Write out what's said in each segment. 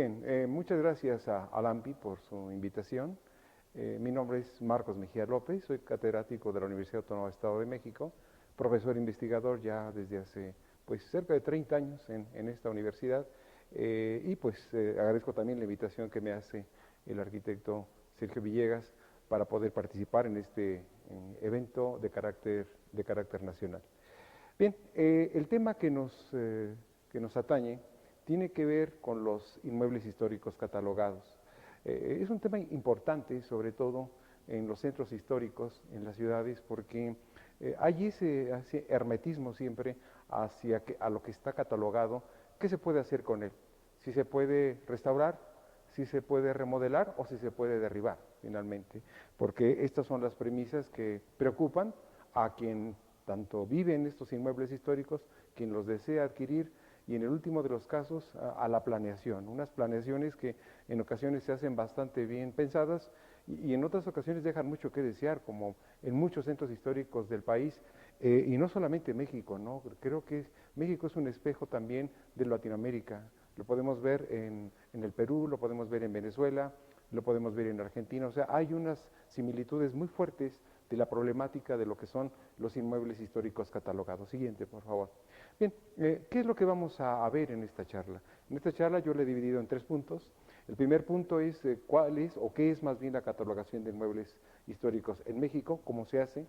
Bien, muchas gracias a LAMPI por su invitación. Mi nombre es Marcos Mejía López, soy catedrático de la Universidad Autónoma del Estado de México, profesor investigador ya desde hace pues, cerca de 30 años en esta universidad y pues agradezco también la invitación que me hace el arquitecto Sergio Villegas para poder participar en este evento de carácter nacional. Bien, el tema que nos atañe tiene que ver con los inmuebles históricos catalogados. Es un tema importante, sobre todo en los centros históricos, en las ciudades, porque hay ese hermetismo siempre a lo que está catalogado. ¿Qué se puede hacer con él? Si se puede restaurar, si se puede remodelar o si se puede derribar, finalmente. Porque estas son las premisas que preocupan a quien tanto vive en estos inmuebles históricos, quien los desea adquirir, y en el último de los casos a la planeación, unas planeaciones que en ocasiones se hacen bastante bien pensadas y en otras ocasiones dejan mucho que desear, como en muchos centros históricos del país, y no solamente México, ¿no? Creo que México es un espejo también de Latinoamérica. Lo podemos ver en el Perú, lo podemos ver en Venezuela, lo podemos ver en Argentina. O sea, hay unas similitudes muy fuertes de la problemática de lo que son los inmuebles históricos catalogados. Siguiente, por favor. Bien, ¿qué es lo que vamos a ver en esta charla? En esta charla yo la he dividido en 3 puntos. El primer punto es cuál es o qué es más bien la catalogación de inmuebles históricos en México, cómo se hace.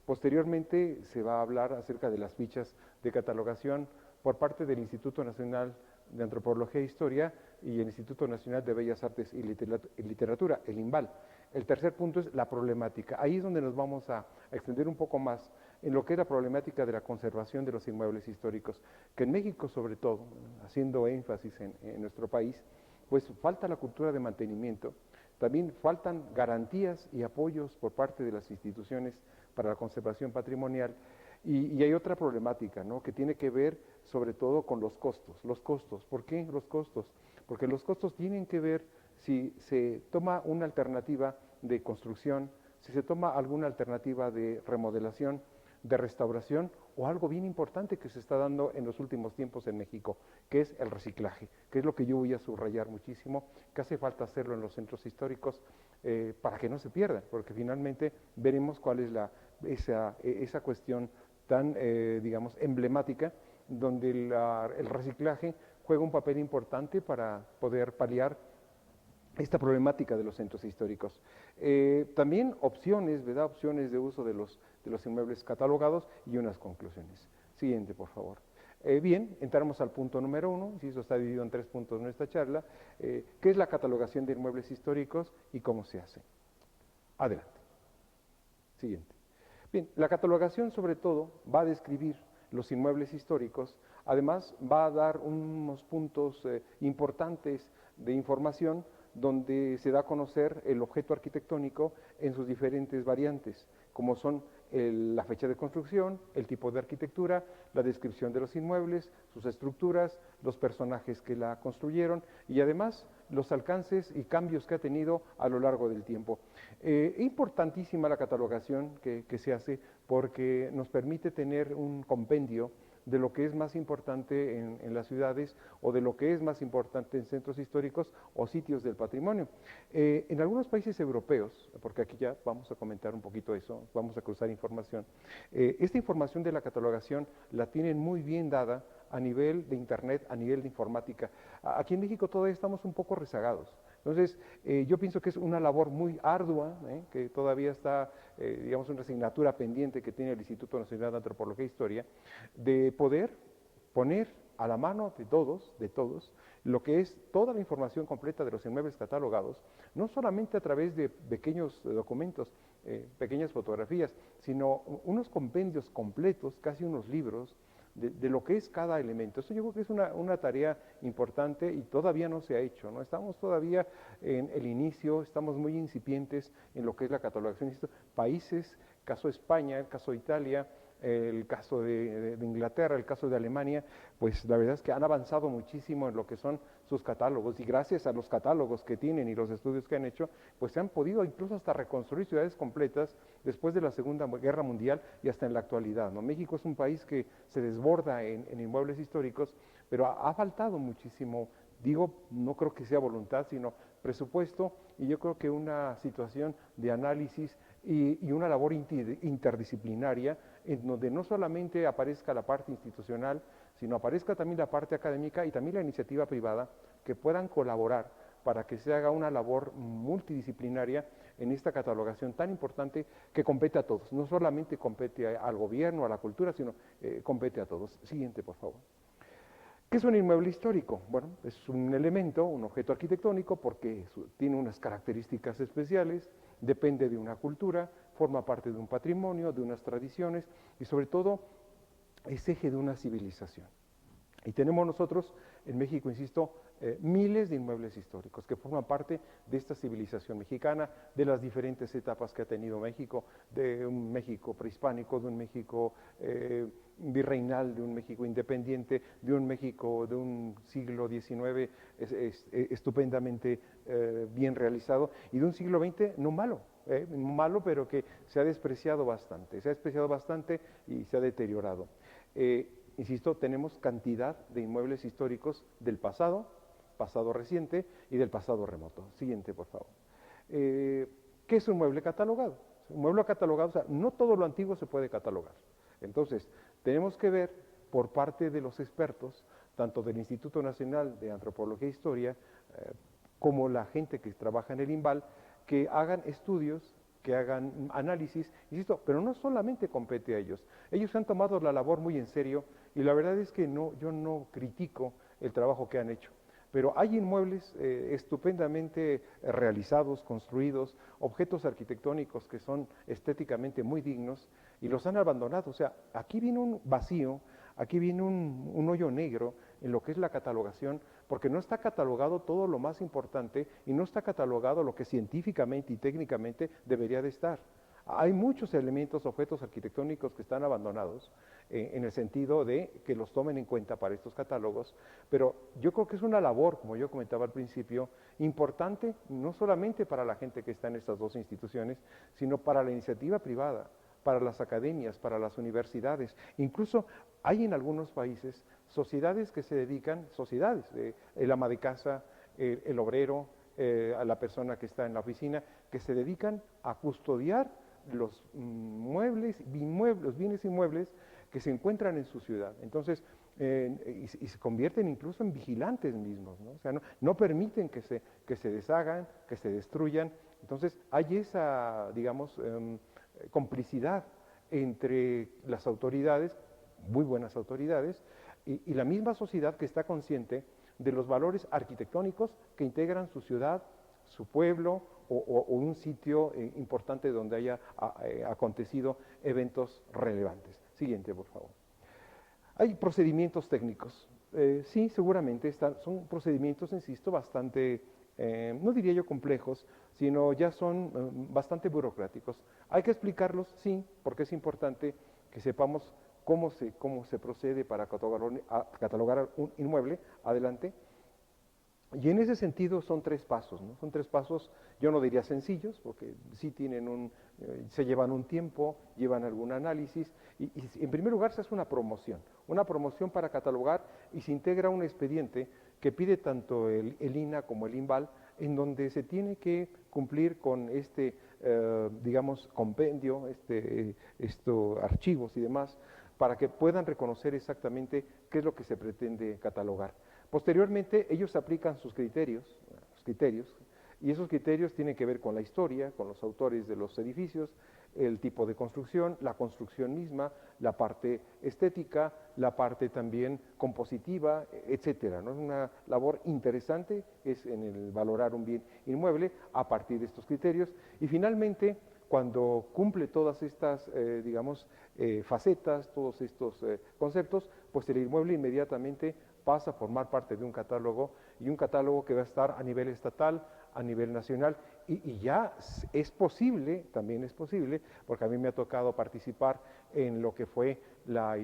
Posteriormente se va a hablar acerca de las fichas de catalogación por parte del Instituto Nacional de Antropología e Historia y el Instituto Nacional de Bellas Artes y Literatura, el INVAL. El tercer punto es la problemática. Ahí es donde nos vamos a extender un poco más en lo que es la problemática de la conservación de los inmuebles históricos, que en México sobre todo, haciendo énfasis en nuestro país, pues falta la cultura de mantenimiento, también faltan garantías y apoyos por parte de las instituciones para la conservación patrimonial, y hay otra problemática, ¿no?, que tiene que ver sobre todo con los costos. Los costos, ¿por qué los costos? Porque los costos tienen que ver si se toma una alternativa de construcción, si se toma alguna alternativa de remodelación, de restauración o algo bien importante que se está dando en los últimos tiempos en México, que es el reciclaje, que es lo que yo voy a subrayar muchísimo, que hace falta hacerlo en los centros históricos para que no se pierda, porque finalmente veremos cuál es esa cuestión tan, digamos, emblemática, donde el reciclaje juega un papel importante para poder paliar esta problemática de los centros históricos. También opciones, ¿verdad? Opciones de uso de los inmuebles catalogados y unas conclusiones. Siguiente, por favor. Bien, entramos al punto número 1, si eso está dividido en 3 puntos en esta charla, ¿qué es la catalogación de inmuebles históricos y cómo se hace? Adelante. Siguiente. Bien, la catalogación sobre todo va a describir los inmuebles históricos, además va a dar unos puntos importantes de información donde se da a conocer el objeto arquitectónico en sus diferentes variantes, como son la fecha de construcción, el tipo de arquitectura, la descripción de los inmuebles, sus estructuras, los personajes que la construyeron y además los alcances y cambios que ha tenido a lo largo del tiempo. Importantísima la catalogación que se hace porque nos permite tener un compendio de lo que es más importante en las ciudades o de lo que es más importante en centros históricos o sitios del patrimonio. En algunos países europeos, porque aquí ya vamos a comentar un poquito eso, vamos a cruzar información, esta información de la catalogación la tienen muy bien dada a nivel de internet, a nivel de informática. Aquí en México todavía estamos un poco rezagados. Entonces, yo pienso que es una labor muy ardua, que todavía está, digamos, una asignatura pendiente que tiene el Instituto Nacional de Antropología e Historia, de poder poner a la mano de todos, lo que es toda la información completa de los inmuebles catalogados, no solamente a través de pequeños documentos, pequeñas fotografías, sino unos compendios completos, casi unos libros, de lo que es cada elemento. Esto yo creo que es una tarea importante y todavía no se ha hecho, ¿no? Estamos todavía en el inicio, estamos muy incipientes en lo que es la catalogación. Países, caso de España, el caso de Italia, el caso de Inglaterra, el caso de Alemania, pues la verdad es que han avanzado muchísimo en lo que son sus catálogos, y gracias a los catálogos que tienen y los estudios que han hecho, pues se han podido incluso hasta reconstruir ciudades completas después de la Segunda Guerra Mundial y hasta en la actualidad, ¿no? México es un país que se desborda en inmuebles históricos, pero ha faltado muchísimo Digo, no creo que sea voluntad, sino presupuesto, y yo creo que una situación de análisis y una labor interdisciplinaria en donde no solamente aparezca la parte institucional, sino aparezca también la parte académica y también la iniciativa privada, que puedan colaborar para que se haga una labor multidisciplinaria en esta catalogación tan importante que compete a todos. No solamente compete al gobierno, a la cultura, sino compete a todos. Siguiente, por favor. ¿Qué es un inmueble histórico? Bueno, es un elemento, un objeto arquitectónico porque tiene unas características especiales, depende de una cultura, forma parte de un patrimonio, de unas tradiciones y sobre todo es eje de una civilización. Y tenemos nosotros en México, insisto, miles de inmuebles históricos que forman parte de esta civilización mexicana, de las diferentes etapas que ha tenido México, de un México prehispánico, de un México virreinal, de un México independiente, de un México de un siglo XIX estupendamente bien realizado y de un siglo XX no malo. Malo, pero que se ha despreciado bastante y se ha deteriorado. Insisto, tenemos cantidad de inmuebles históricos del pasado reciente y del pasado remoto. Siguiente, por favor. ¿Qué es un mueble catalogado? Un mueble catalogado, o sea, no todo lo antiguo se puede catalogar. Entonces, tenemos que ver por parte de los expertos, tanto del Instituto Nacional de Antropología e Historia, como la gente que trabaja en el INVAL, que hagan estudios, que hagan análisis, insisto, pero no solamente compete a ellos. Ellos han tomado la labor muy en serio y la verdad es que yo no critico el trabajo que han hecho. Pero hay inmuebles estupendamente realizados, construidos, objetos arquitectónicos que son estéticamente muy dignos y los han abandonado. O sea, aquí viene un vacío, aquí viene un hoyo negro en lo que es la catalogación, porque no está catalogado todo lo más importante y no está catalogado lo que científicamente y técnicamente debería de estar. Hay muchos elementos, objetos arquitectónicos que están abandonados en el sentido de que los tomen en cuenta para estos catálogos, pero yo creo que es una labor, como yo comentaba al principio, importante no solamente para la gente que está en estas dos instituciones, sino para la iniciativa privada, para las academias, para las universidades. Incluso hay en algunos países sociedades que se dedican, el ama de casa, el obrero, a la persona que está en la oficina, que se dedican a custodiar los bienes inmuebles que se encuentran en su ciudad. Entonces, y se convierten incluso en vigilantes mismos, ¿no? O sea, no permiten que se deshagan, que se destruyan. Entonces, hay esa, digamos, complicidad entre las autoridades, muy buenas autoridades, y la misma sociedad que está consciente de los valores arquitectónicos que integran su ciudad, su pueblo o un sitio importante donde haya acontecido eventos relevantes. Siguiente, por favor. Hay procedimientos técnicos. Sí, seguramente son procedimientos, insisto, bastante, no diría yo complejos, sino ya son bastante burocráticos. ¿Hay que explicarlos? Sí, porque es importante que sepamos cómo se procede para catalogar un inmueble. Adelante. Y en ese sentido son tres pasos, ¿no? Son tres pasos, yo no diría sencillos, porque sí se llevan un tiempo, llevan algún análisis, y en primer lugar se hace una promoción para catalogar y se integra un expediente que pide tanto el INAH como el INVAL, en donde se tiene que cumplir con digamos, compendio, archivos y demás, para que puedan reconocer exactamente qué es lo que se pretende catalogar. Posteriormente, ellos aplican sus criterios, y esos criterios tienen que ver con la historia, con los autores de los edificios, el tipo de construcción, la construcción misma, la parte estética, la parte también compositiva, etcétera, ¿no? Es una labor interesante, es en el valorar un bien inmueble a partir de estos criterios, y finalmente, cuando cumple todas estas, digamos, facetas, todos estos conceptos, pues el inmueble inmediatamente pasa a formar parte de un catálogo, y un catálogo que va a estar a nivel estatal, a nivel nacional, y ya es posible, también es posible, porque a mí me ha tocado participar en lo que fue la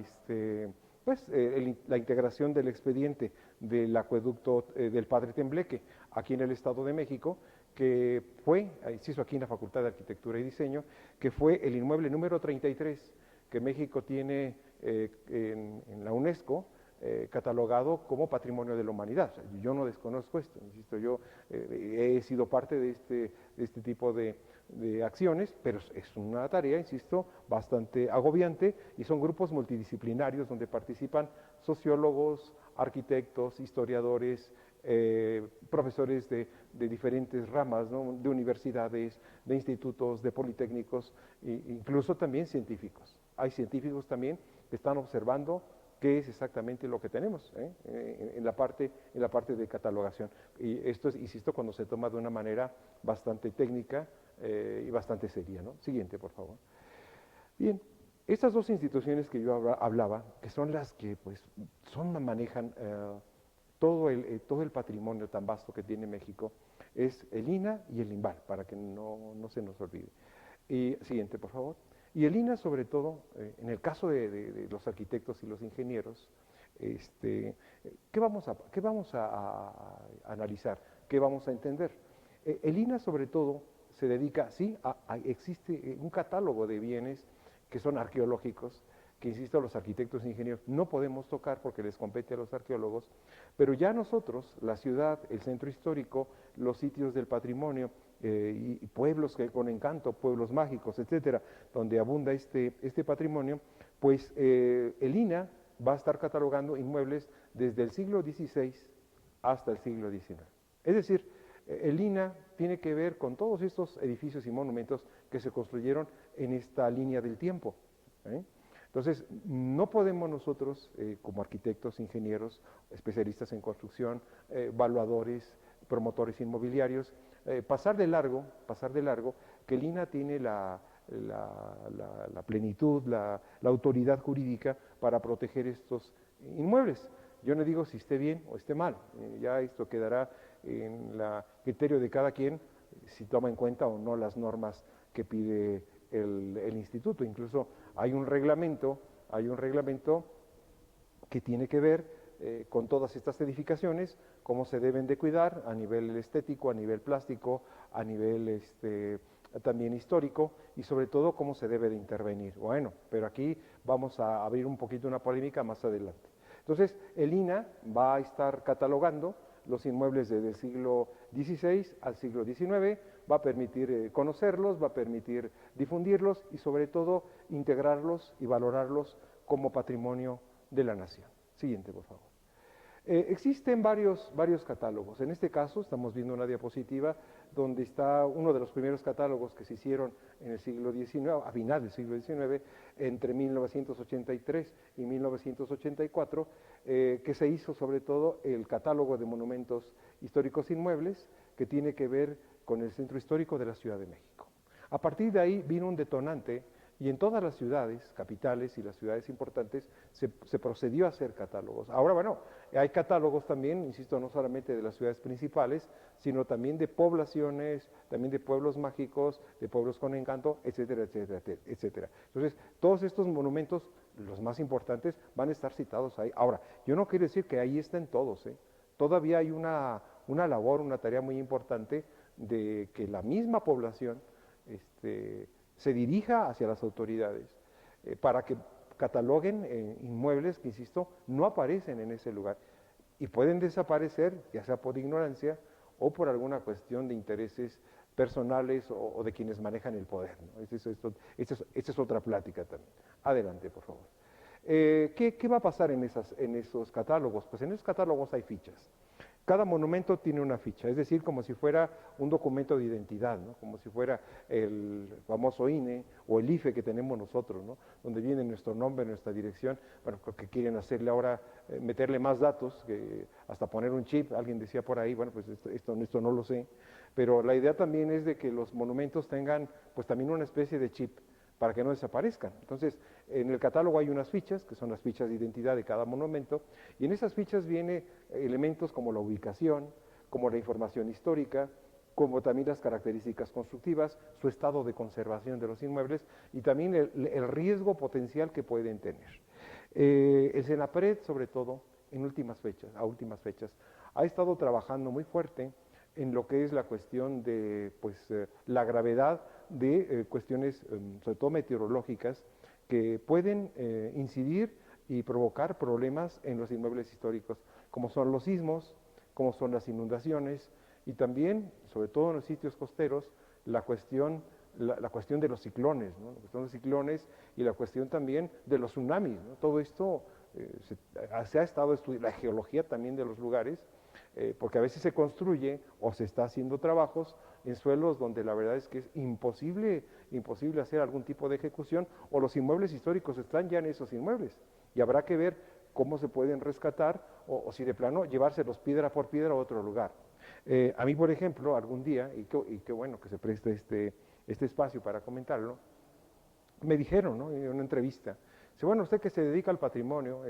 integración del expediente del acueducto del Padre Tembleque, aquí en el Estado de México, que se hizo aquí en la Facultad de Arquitectura y Diseño, que fue el inmueble número 33 que México tiene en la UNESCO, catalogado como patrimonio de la humanidad. O sea, yo no desconozco esto, insisto, yo he sido parte de este tipo de acciones, pero es una tarea, insisto, bastante agobiante y son grupos multidisciplinarios donde participan sociólogos, arquitectos, historiadores, profesores de diferentes ramas, ¿no? De universidades, de institutos, de politécnicos, e incluso también científicos. Hay científicos también que están observando qué es exactamente lo que tenemos en la parte de catalogación. Y esto es, insisto, cuando se toma de una manera bastante técnica y bastante seria, ¿no? Siguiente, por favor. Bien, estas dos instituciones que yo hablaba, que son las que pues, manejan todo el patrimonio tan vasto que tiene México, es el INAH y el INVAL, para que no se nos olvide. Y, siguiente, por favor. Y el INAH, sobre todo, en el caso de los arquitectos y los ingenieros, ¿qué vamos a analizar? ¿Qué vamos a entender? El INAH, sobre todo, se dedica, sí, existe un catálogo de bienes que son arqueológicos, que, insisto, los arquitectos e ingenieros no podemos tocar porque les compete a los arqueólogos, pero ya nosotros, la ciudad, el centro histórico, los sitios del patrimonio, y pueblos con encanto, pueblos mágicos, etcétera, donde abunda este patrimonio, pues el INAH va a estar catalogando inmuebles desde el siglo XVI hasta el siglo XIX. Es decir, el INAH tiene que ver con todos estos edificios y monumentos que se construyeron en esta línea del tiempo. Entonces, no podemos nosotros, como arquitectos, ingenieros, especialistas en construcción, evaluadores, promotores inmobiliarios, pasar de largo que el INAH tiene la plenitud, la autoridad jurídica para proteger estos inmuebles. Yo no digo si esté bien o esté mal, ya esto quedará en el criterio de cada quien, si toma en cuenta o no las normas que pide el instituto. Incluso hay un reglamento que tiene que ver con todas estas edificaciones, cómo se deben de cuidar a nivel estético, a nivel plástico, a nivel también histórico y sobre todo cómo se debe de intervenir. Bueno, pero aquí vamos a abrir un poquito una polémica más adelante. Entonces, el INAH va a estar catalogando los inmuebles desde el siglo XVI al siglo XIX, va a permitir conocerlos, va a permitir difundirlos y sobre todo integrarlos y valorarlos como patrimonio de la nación. Siguiente, por favor. Existen varios catálogos. En este caso estamos viendo una diapositiva donde está uno de los primeros catálogos que se hicieron en el siglo XIX, a final del siglo XIX, entre 1983 y 1984, que se hizo sobre todo el catálogo de monumentos históricos inmuebles que tiene que ver con el centro histórico de la Ciudad de México. A partir de ahí vino un detonante y en todas las ciudades, capitales y las ciudades importantes, se procedió a hacer catálogos. Ahora, bueno, hay catálogos también, insisto, no solamente de las ciudades principales, sino también de poblaciones, también de pueblos mágicos, de pueblos con encanto, etcétera, etcétera, etcétera. Entonces, todos estos monumentos, los más importantes, van a estar citados ahí. Ahora, yo no quiero decir que ahí estén todos, Todavía hay una labor, una tarea muy importante de que la misma población se dirija hacia las autoridades para que cataloguen inmuebles que, insisto, no aparecen en ese lugar y pueden desaparecer, ya sea por ignorancia o por alguna cuestión de intereses personales o de quienes manejan el poder, ¿no? Esta es otra plática también. Adelante, por favor. ¿Qué va a pasar en esos catálogos? Pues en esos catálogos hay fichas. Cada monumento tiene una ficha, es decir, como si fuera un documento de identidad, ¿no? Como si fuera el famoso INE o el IFE que tenemos nosotros, ¿no? Donde viene nuestro nombre, nuestra dirección. Bueno, creo que quieren hacerle ahora, meterle más datos, hasta poner un chip, alguien decía por ahí, bueno, pues esto no lo sé, pero la idea también es de que los monumentos tengan pues también una especie de chip para que no desaparezcan. Entonces, en el catálogo hay unas fichas, que son las fichas de identidad de cada monumento, y en esas fichas vienen elementos como la ubicación, como la información histórica, como también las características constructivas, su estado de conservación de los inmuebles y también el riesgo potencial que pueden tener. El Senapred, sobre todo, a últimas fechas, ha estado trabajando muy fuerte en lo que es la cuestión de la gravedad de cuestiones, sobre todo meteorológicas, que pueden incidir y provocar problemas en los inmuebles históricos, como son los sismos, como son las inundaciones y también, sobre todo en los sitios costeros, la cuestión de los ciclones, ¿no? La cuestión de los ciclones y la cuestión también de los tsunamis, ¿no? Todo esto se ha estado estudiando, la geología también de los lugares, porque a veces se construye o se está haciendo trabajos en suelos donde la verdad es que es imposible hacer algún tipo de ejecución, o los inmuebles históricos están ya en esos inmuebles, y habrá que ver cómo se pueden rescatar, o si de plano llevárselos piedra por piedra a otro lugar. A mí, por ejemplo, algún día, y qué bueno que se preste este espacio para comentarlo, me dijeron, ¿no?, en una entrevista, dice, bueno, usted que se dedica al patrimonio,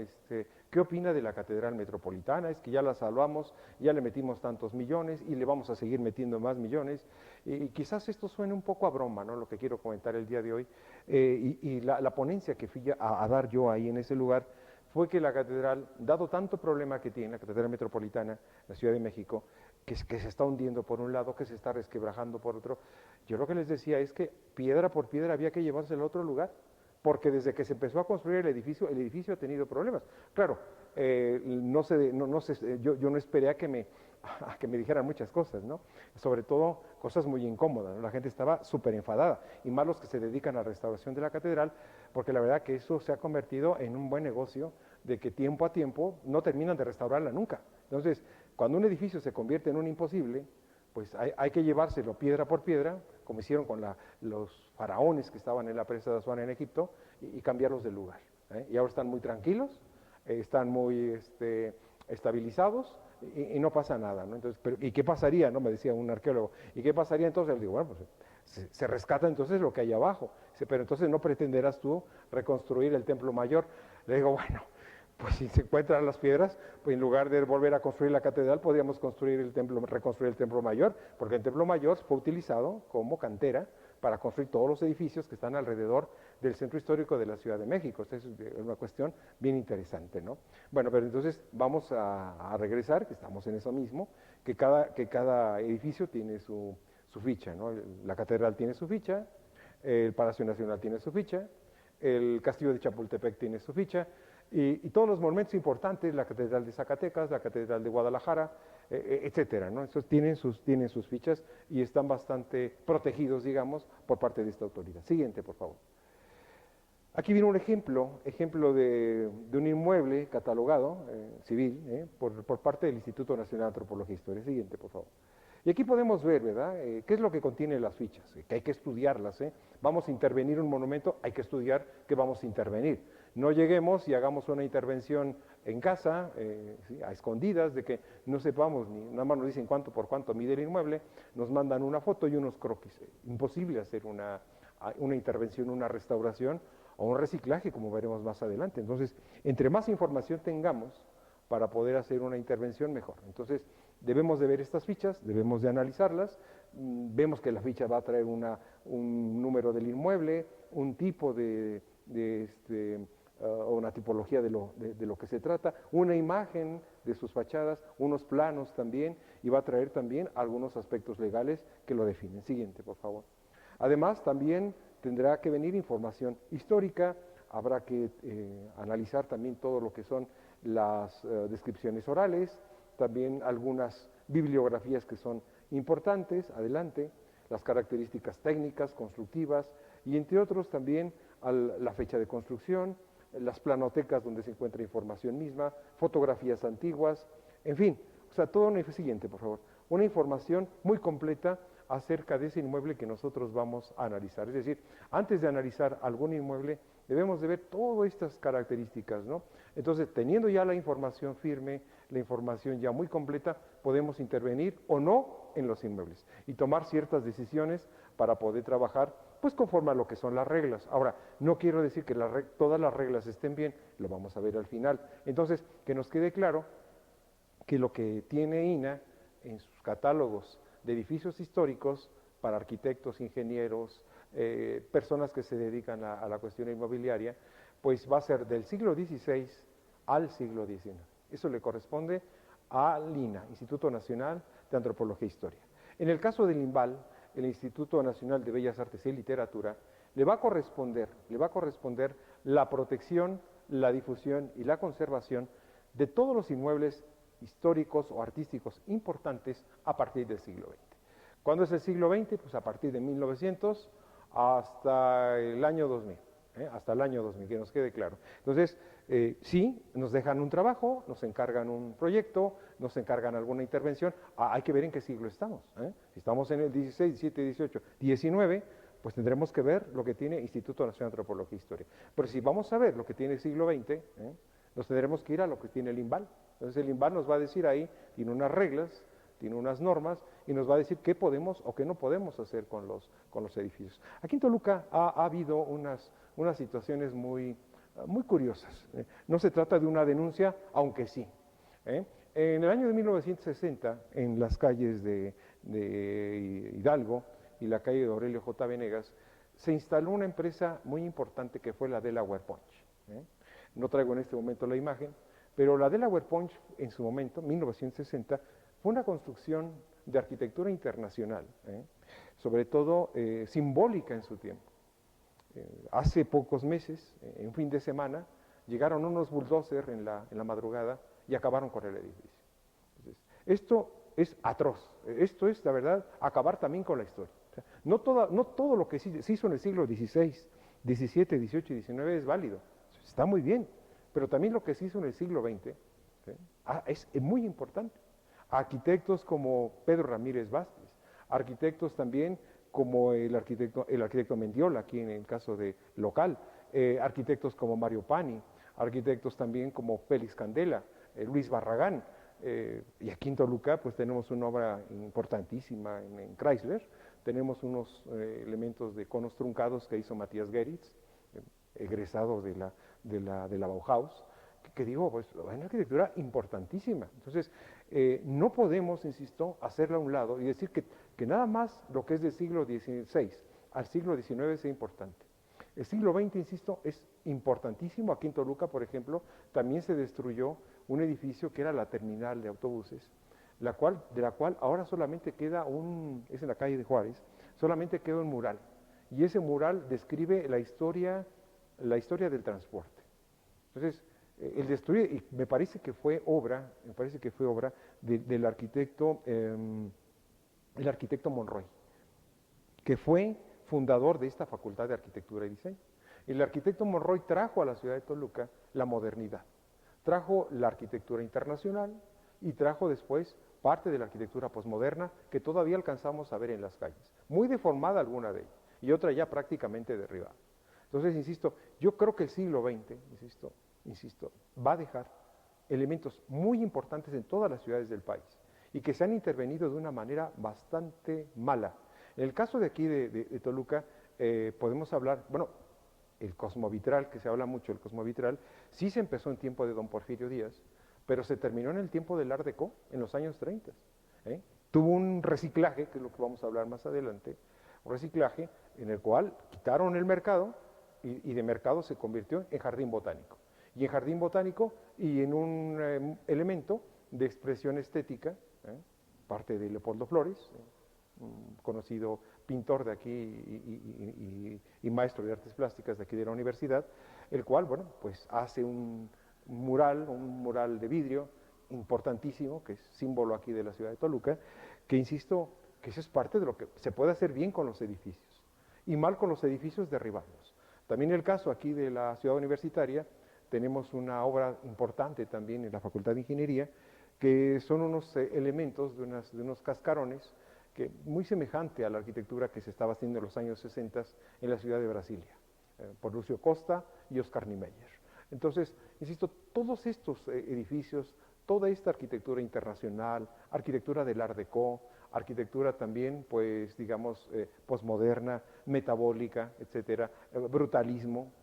¿qué opina de la Catedral Metropolitana? Es que ya la salvamos, ya le metimos tantos millones y le vamos a seguir metiendo más millones, y quizás esto suene un poco a broma, ¿no?, lo que quiero comentar el día de hoy, y la ponencia que fui a dar yo ahí en ese lugar fue que la catedral, dado tanto problema que tiene, la Catedral Metropolitana, la Ciudad de México, que se está hundiendo por un lado, que se está resquebrajando por otro, yo lo que les decía es que piedra por piedra había que llevárselo a otro lugar, porque desde que se empezó a construir el edificio ha tenido problemas. Claro, yo no esperé a que me dijeran muchas cosas, ¿no? Sobre todo cosas muy incómodas, ¿no? La gente estaba súper enfadada, y más los que se dedican a la restauración de la catedral, porque la verdad que eso se ha convertido en un buen negocio, de que tiempo a tiempo no terminan de restaurarla nunca. Entonces, cuando un edificio se convierte en un imposible, pues hay que llevárselo piedra por piedra, como hicieron con los faraones que estaban en la presa de Asuán en Egipto, y cambiarlos de lugar, ¿eh? Y ahora están muy tranquilos, están muy estabilizados, y no pasa nada, ¿no? Entonces, ¿y qué pasaría, no? Me decía un arqueólogo, ¿y qué pasaría entonces? Le digo, bueno, pues se rescata entonces lo que hay abajo. Dice, pero entonces no pretenderás tú reconstruir el templo mayor. Le digo, bueno, pues si se encuentran las piedras, pues en lugar de volver a construir la catedral, podríamos reconstruir el templo mayor, porque el templo mayor fue utilizado como cantera para construir todos los edificios que están alrededor del centro histórico de la Ciudad de México. Esta es una cuestión bien interesante, ¿no? Bueno, pero entonces vamos a regresar, que estamos en eso mismo, que cada edificio tiene su ficha, ¿no? La catedral tiene su ficha, el Palacio Nacional tiene su ficha, el Castillo de Chapultepec tiene su ficha, y todos los monumentos importantes, la Catedral de Zacatecas, la Catedral de Guadalajara, etcétera, ¿no? Entonces tienen sus fichas y están bastante protegidos, digamos, por parte de esta autoridad. Siguiente, por favor. Aquí viene un ejemplo de un inmueble catalogado, civil, por parte del Instituto Nacional de Antropología e Historia. Siguiente, por favor. Y aquí podemos ver, ¿verdad?, qué es lo que contienen las fichas, que hay que estudiarlas, Vamos a intervenir un monumento, hay que estudiar qué vamos a intervenir. No lleguemos y hagamos una intervención en casa, ¿sí?, a escondidas, de que no sepamos, ni nada más nos dicen cuánto por cuánto mide el inmueble, nos mandan una foto y unos croquis. Imposible hacer una intervención, una restauración o un reciclaje, como veremos más adelante. Entonces, entre más información tengamos para poder hacer una intervención, mejor. Entonces, debemos de ver estas fichas, debemos de analizarlas, vemos que la ficha va a traer un número del inmueble, un tipo o una tipología de lo que se trata, una imagen de sus fachadas, unos planos también, y va a traer también algunos aspectos legales que lo definen. Siguiente, por favor. Además, también tendrá que venir información histórica, habrá que analizar también todo lo que son las descripciones orales, también algunas bibliografías que son importantes, adelante, las características técnicas, constructivas, y entre otros también la fecha de construcción, las planotecas donde se encuentra información misma, fotografías antiguas, en fin, o sea, todo siguiente, por favor, una información muy completa acerca de ese inmueble que nosotros vamos a analizar. Es decir, antes de analizar algún inmueble, debemos de ver todas estas características, ¿no? Entonces, teniendo ya la información firme, la información ya muy completa, podemos intervenir o no en los inmuebles y tomar ciertas decisiones para poder trabajar, pues conforme a lo que son las reglas. Ahora, no quiero decir que todas las reglas estén bien, lo vamos a ver al final. Entonces, que nos quede claro que lo que tiene INAH en sus catálogos de edificios históricos para arquitectos, ingenieros, personas que se dedican a la cuestión inmobiliaria, pues va a ser del siglo XVI al siglo XIX. Eso le corresponde al INAH, Instituto Nacional de Antropología e Historia. En el caso del INVAL, el Instituto Nacional de Bellas Artes y Literatura, le va a corresponder la protección, la difusión y la conservación de todos los inmuebles históricos o artísticos importantes a partir del siglo XX. ¿Cuándo es el siglo XX? Pues a partir de 1900 hasta el año 2000. Hasta el año 2000, que nos quede claro. Entonces, sí, nos dejan un trabajo, nos encargan un proyecto, nos encargan alguna intervención, hay que ver en qué siglo estamos. Si estamos en el 16, 17, 18, 19, pues tendremos que ver lo que tiene Instituto Nacional de Antropología e Historia. Pero si vamos a ver lo que tiene el siglo XX, nos tendremos que ir a lo que tiene el INVAL. Entonces el INVAL nos va a decir ahí, tiene unas reglas, tiene unas normas y nos va a decir qué podemos o qué no podemos hacer con los edificios. Aquí en Toluca ha habido unas situaciones muy curiosas. No se trata de una denuncia, aunque sí. En el año de 1960, en las calles de Hidalgo y la calle de Aurelio J. Venegas, se instaló una empresa muy importante que fue la Delaware Punch. No traigo en este momento la imagen, pero la Delaware Punch en su momento, 1960, fue una construcción de arquitectura internacional, sobre todo simbólica en su tiempo. Hace pocos meses, en un fin de semana, llegaron unos bulldozers en la madrugada y acabaron con el edificio. Entonces, esto es atroz, esto es, la verdad, acabar también con la historia. O sea, no todo lo que se hizo en el siglo XVI, XVII, XVIII y XIX es válido, está muy bien, pero también lo que se hizo en el siglo XX es muy importante. Arquitectos como Pedro Ramírez Vázquez, arquitectos también como el arquitecto Mendiola, aquí en el caso de local, arquitectos como Mario Pani, arquitectos también como Félix Candela, Luis Barragán, y aquí en Toluca pues tenemos una obra importantísima en Chrysler, tenemos unos elementos de conos truncados que hizo Matías Geritz, egresado de la Bauhaus, que digo, pues es una arquitectura importantísima. Entonces, no podemos, insisto, hacerla a un lado y decir que nada más lo que es del siglo XVI al siglo XIX sea importante. El siglo XX, insisto, es importantísimo. Aquí en Toluca, por ejemplo, también se destruyó un edificio que era la terminal de autobuses, de la cual ahora solamente queda es en la calle de Juárez, solamente queda un mural. Y ese mural describe la historia del transporte. Entonces, el destruir, y me parece que fue obra del arquitecto, el arquitecto Monroy, que fue fundador de esta Facultad de Arquitectura y Diseño. El arquitecto Monroy trajo a la ciudad de Toluca la modernidad, trajo la arquitectura internacional y trajo después parte de la arquitectura posmoderna que todavía alcanzamos a ver en las calles, muy deformada alguna de ellas y otra ya prácticamente derribada. Entonces, insisto, yo creo que el siglo XX, insisto, va a dejar elementos muy importantes en todas las ciudades del país y que se han intervenido de una manera bastante mala. En el caso de aquí de Toluca, podemos hablar, bueno, el Cosmovitral, que se habla mucho, el Cosmovitral, sí se empezó en tiempo de don Porfirio Díaz, pero se terminó en el tiempo del Art Deco, en los años 30. Tuvo un reciclaje, que es lo que vamos a hablar más adelante, un reciclaje en el cual quitaron el mercado y de mercado se convirtió en jardín botánico. Y en jardín botánico y en un elemento de expresión estética, parte de Leopoldo Flores, un conocido pintor de aquí y maestro de artes plásticas de aquí de la universidad, el cual, bueno, pues hace un mural de vidrio importantísimo, que es símbolo aquí de la ciudad de Toluca, que insisto, que eso es parte de lo que se puede hacer bien con los edificios y mal con los edificios derribarlos. También el caso aquí de la ciudad universitaria, tenemos una obra importante también en la Facultad de Ingeniería, que son unos elementos de unos cascarones, que muy semejante a la arquitectura que se estaba haciendo en los años 60 en la ciudad de Brasilia, por Lucio Costa y Oscar Niemeyer. Entonces, insisto, todos estos edificios, toda esta arquitectura internacional, arquitectura del Art Deco, arquitectura también, pues, digamos, posmoderna, metabólica, etcétera, brutalismo,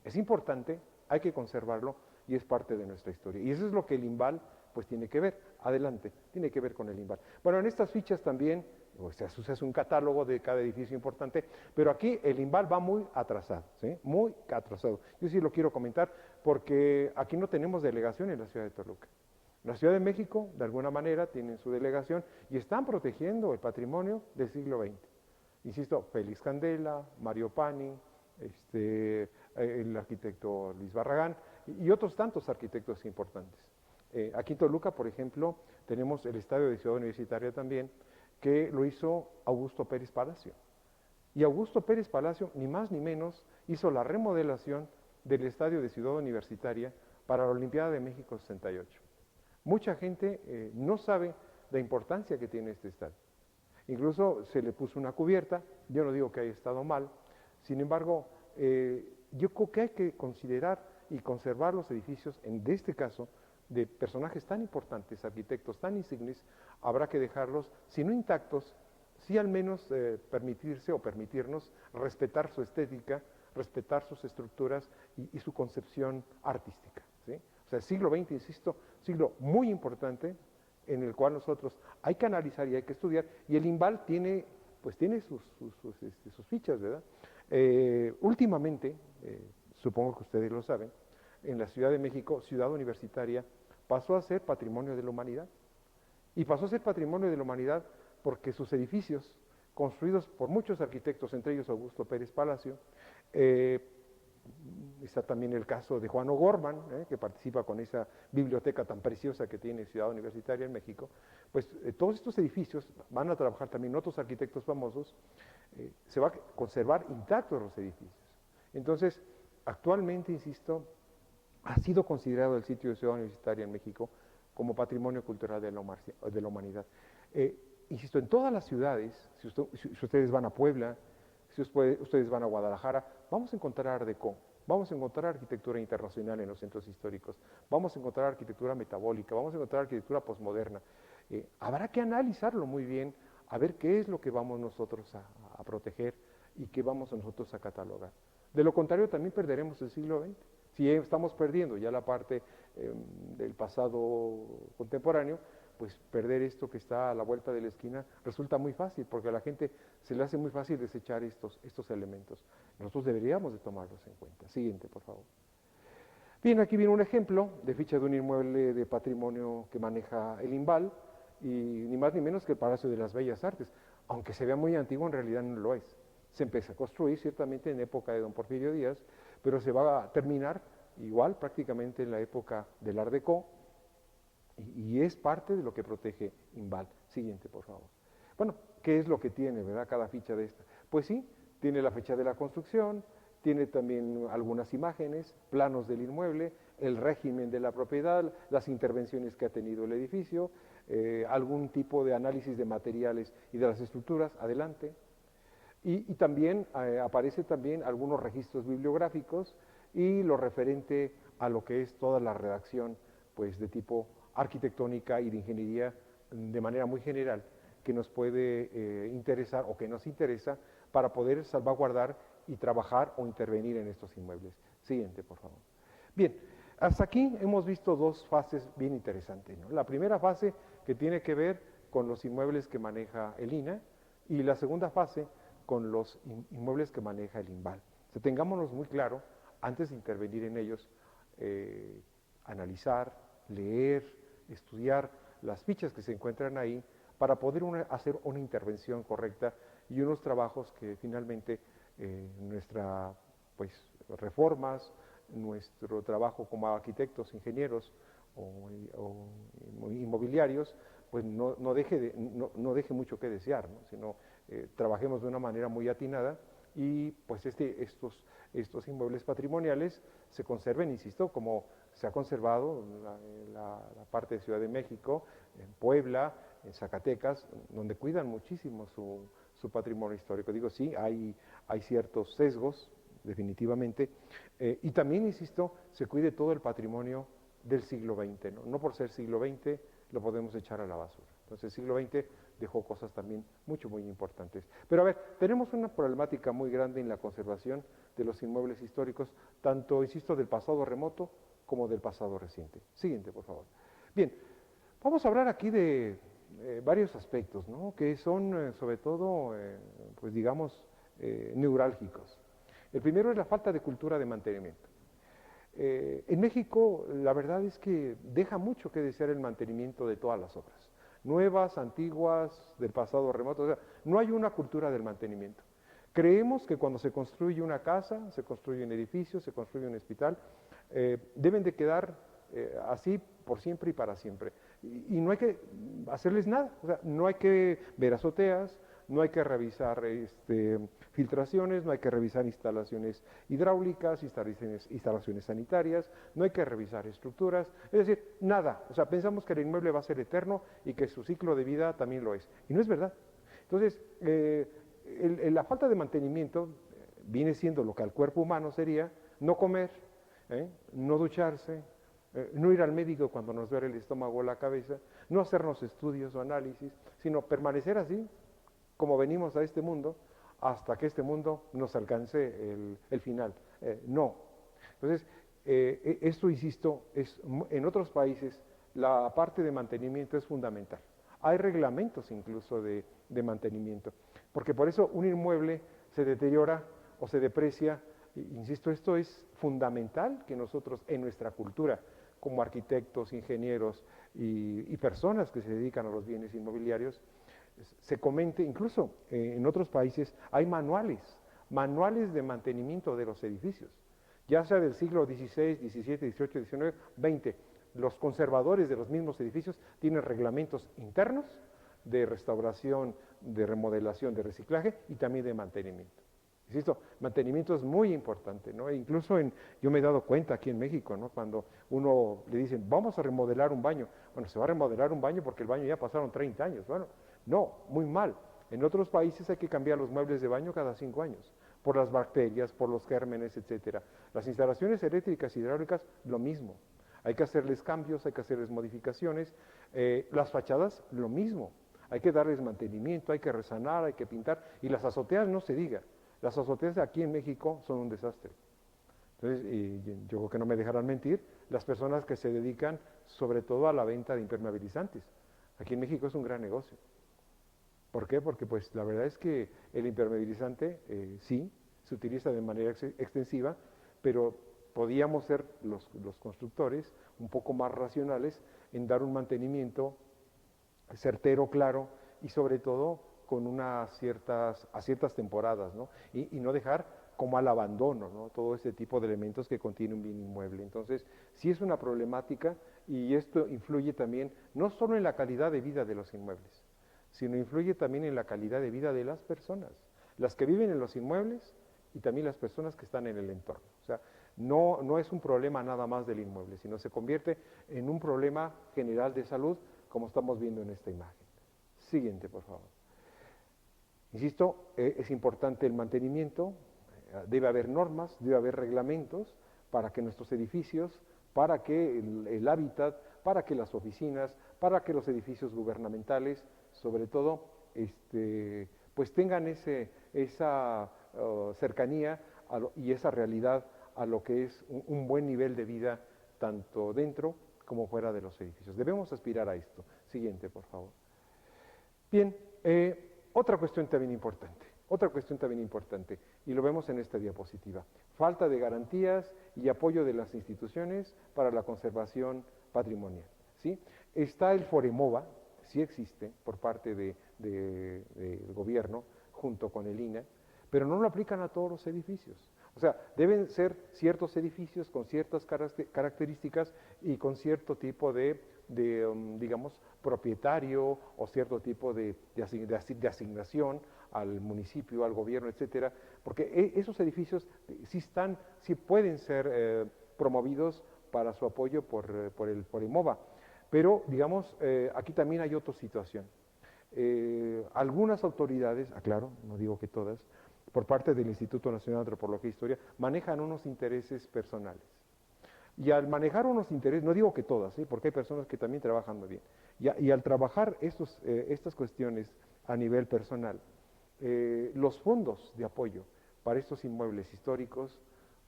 es importante, hay que conservarlo y es parte de nuestra historia. Y eso es lo que el INVAL pues tiene que ver, adelante, tiene que ver con el INVAL. Bueno, en estas fichas también, se hace un catálogo de cada edificio importante, pero aquí el INVAL va muy atrasado, ¿sí? Muy atrasado. Yo sí lo quiero comentar porque aquí no tenemos delegación en la ciudad de Toluca. La Ciudad de México, de alguna manera, tienen su delegación y están protegiendo el patrimonio del siglo XX. Insisto, Félix Candela, Mario Pani, el arquitecto Luis Barragán y otros tantos arquitectos importantes. Aquí en Toluca, por ejemplo, tenemos el estadio de Ciudad Universitaria también, que lo hizo Augusto Pérez Palacio. Y Augusto Pérez Palacio, ni más ni menos, hizo la remodelación del estadio de Ciudad Universitaria para la Olimpiada de México 68. Mucha gente no sabe la importancia que tiene este estadio. Incluso se le puso una cubierta, yo no digo que haya estado mal, sin embargo, yo creo que hay que considerar y conservar los edificios, de este caso, de personajes tan importantes, arquitectos tan insignes, habrá que dejarlos, si no intactos, sí al menos permitirse o permitirnos respetar su estética, respetar sus estructuras y su concepción artística, ¿sí? O sea, el siglo XX, insisto, siglo muy importante en el cual nosotros hay que analizar y hay que estudiar, y el INVAL tiene, pues tiene sus fichas, ¿verdad? Últimamente, supongo que ustedes lo saben, en la Ciudad de México, Ciudad Universitaria pasó a ser Patrimonio de la Humanidad, y pasó a ser Patrimonio de la Humanidad porque sus edificios, construidos por muchos arquitectos, entre ellos Augusto Pérez Palacio, está también el caso de Juan O'Gorman, que participa con esa biblioteca tan preciosa que tiene Ciudad Universitaria en México, pues todos estos edificios van a trabajar también otros arquitectos famosos, se va a conservar intactos los edificios. Entonces, actualmente, insisto, ha sido considerado el sitio de Ciudad Universitaria en México como Patrimonio Cultural de la Humanidad. Insisto, en todas las ciudades, si ustedes van a Puebla, si ustedes van a Guadalajara, vamos a encontrar Art Deco, vamos a encontrar arquitectura internacional en los centros históricos, vamos a encontrar arquitectura metabólica, vamos a encontrar arquitectura posmoderna. Habrá que analizarlo muy bien, a ver qué es lo que vamos nosotros a proteger y qué vamos nosotros a catalogar. De lo contrario, también perderemos el siglo XX. Si estamos perdiendo ya la parte del pasado contemporáneo, pues perder esto que está a la vuelta de la esquina resulta muy fácil, porque a la gente se le hace muy fácil desechar estos elementos. Nosotros deberíamos de tomarlos en cuenta. Siguiente, por favor. Bien, aquí viene un ejemplo de ficha de un inmueble de patrimonio que maneja el INVAL, y ni más ni menos que el Palacio de las Bellas Artes. Aunque se vea muy antiguo, en realidad no lo es. Se empezó a construir ciertamente en época de don Porfirio Díaz, pero se va a terminar igual prácticamente en la época del Art Deco, y es parte de lo que protege INVAL. Siguiente, por favor. Bueno, ¿qué es lo que tiene, verdad, cada ficha de esta? Pues sí, tiene la fecha de la construcción, tiene también algunas imágenes, planos del inmueble, el régimen de la propiedad, las intervenciones que ha tenido el edificio, algún tipo de análisis de materiales y de las estructuras, adelante. Y también aparece también algunos registros bibliográficos y lo referente a lo que es toda la redacción, pues de tipo arquitectónica y de ingeniería de manera muy general, que nos puede interesar o que nos interesa para poder salvaguardar y trabajar o intervenir en estos inmuebles. Siguiente, por favor. Bien, hasta aquí hemos visto dos fases bien interesantes, ¿no? La primera fase que tiene que ver con los inmuebles que maneja el INAH y la segunda fase con los inmuebles que maneja el INVAL. O sea, tengámonos muy claro, antes de intervenir en ellos, analizar, leer, estudiar las fichas que se encuentran ahí para poder hacer una intervención correcta y unos trabajos que finalmente nuestras reformas, nuestro trabajo como arquitectos, ingenieros o inmobiliarios, pues no deje mucho que desear, ¿no? Sino trabajemos de una manera muy atinada y pues estos inmuebles patrimoniales se conserven, insisto, como se ha conservado en la parte de Ciudad de México, en Puebla, en Zacatecas, donde cuidan muchísimo su patrimonio histórico. Digo, sí, hay ciertos sesgos, definitivamente, y también, insisto, se cuide todo el patrimonio del siglo XX, ¿no? No por ser siglo XX lo podemos echar a la basura. Entonces, el siglo XX dejó cosas también muy importantes. Pero a ver, tenemos una problemática muy grande en la conservación de los inmuebles históricos, tanto, insisto, del pasado remoto como del pasado reciente. Siguiente, por favor. Bien, vamos a hablar aquí de varios aspectos, ¿no? Que son, sobre todo, pues digamos, neurálgicos. El primero es la falta de cultura de mantenimiento. En México, la verdad es que deja mucho que desear el mantenimiento de todas las obras, nuevas, antiguas, del pasado remoto. O sea, no hay una cultura del mantenimiento. Creemos que cuando se construye una casa, se construye un edificio, se construye un hospital, deben de quedar así por siempre y para siempre. Y no hay que hacerles nada, o sea, no hay que ver azoteas, no hay que revisar filtraciones, no hay que revisar instalaciones hidráulicas, instalaciones sanitarias, no hay que revisar estructuras, es decir, nada. O sea, pensamos que el inmueble va a ser eterno y que su ciclo de vida también lo es. Y no es verdad. Entonces, la falta de mantenimiento viene siendo lo que al cuerpo humano sería no comer, no ducharse, no ir al médico cuando nos duele el estómago o la cabeza, no hacernos estudios o análisis, sino permanecer así, como venimos a este mundo, hasta que este mundo nos alcance el final. No. Entonces, esto, insisto, en otros países la parte de mantenimiento es fundamental. Hay reglamentos incluso de mantenimiento, porque por eso un inmueble se deteriora o se deprecia. Insisto, esto es fundamental que nosotros en nuestra cultura, como arquitectos, ingenieros y personas que se dedican a los bienes inmobiliarios, se comente. Incluso en otros países hay manuales de mantenimiento de los edificios, ya sea del siglo XVI, XVII, XVIII, XIX, XX. Los conservadores de los mismos edificios tienen reglamentos internos de restauración, de remodelación, de reciclaje y también de mantenimiento. Insisto, mantenimiento es muy importante, ¿no? E incluso yo me he dado cuenta aquí en México, ¿no? Cuando uno le dicen, vamos a remodelar un baño. Bueno, se va a remodelar un baño porque el baño ya pasaron 30 años. Bueno, no, muy mal. En otros países hay que cambiar los muebles de baño cada 5 años, por las bacterias, por los gérmenes, etcétera. Las instalaciones eléctricas y hidráulicas, lo mismo. Hay que hacerles cambios, hay que hacerles modificaciones. Las fachadas, lo mismo. Hay que darles mantenimiento, hay que resanar, hay que pintar. Y las azoteas, no se diga. Las azoteas aquí en México son un desastre. Entonces, yo creo que no me dejarán mentir, las personas que se dedican sobre todo a la venta de impermeabilizantes. Aquí en México es un gran negocio. ¿Por qué? Porque pues la verdad es que el impermeabilizante sí, se utiliza de manera extensiva, pero podíamos ser los constructores un poco más racionales en dar un mantenimiento certero, claro y sobre todo con a ciertas temporadas, ¿no? Y no dejar como al abandono, ¿no? Todo ese tipo de elementos que contiene un bien inmueble. Entonces, sí es una problemática y esto influye también no solo en la calidad de vida de los inmuebles, sino influye también en la calidad de vida de las personas, las que viven en los inmuebles y también las personas que están en el entorno. O sea, no es un problema nada más del inmueble, sino se convierte en un problema general de salud, como estamos viendo en esta imagen. Siguiente, por favor. Insisto, es importante el mantenimiento, debe haber normas, debe haber reglamentos para que nuestros edificios, para que el hábitat, para que las oficinas, para que los edificios gubernamentales, sobre todo, pues tengan esa cercanía y esa realidad a lo que es un buen nivel de vida, tanto dentro como fuera de los edificios. Debemos aspirar a esto. Siguiente, por favor. Bien, otra cuestión también importante, y lo vemos en esta diapositiva. Falta de garantías y apoyo de las instituciones para la conservación patrimonial, ¿sí? Está el Foremova, sí existe por parte del gobierno, junto con el INAH, pero no lo aplican a todos los edificios. O sea, deben ser ciertos edificios con ciertas características y con cierto tipo digamos, propietario o cierto tipo de asignación al municipio, al gobierno, etcétera, porque esos edificios sí pueden ser promovidos para su apoyo por el Foremova. Pero, digamos, aquí también hay otra situación. Algunas autoridades, aclaro, no digo que todas, por parte del Instituto Nacional de Antropología e Historia, manejan unos intereses personales. Y al manejar unos intereses, no digo que todas, porque hay personas que también trabajan muy bien, y al trabajar estas cuestiones a nivel personal, los fondos de apoyo para estos inmuebles históricos,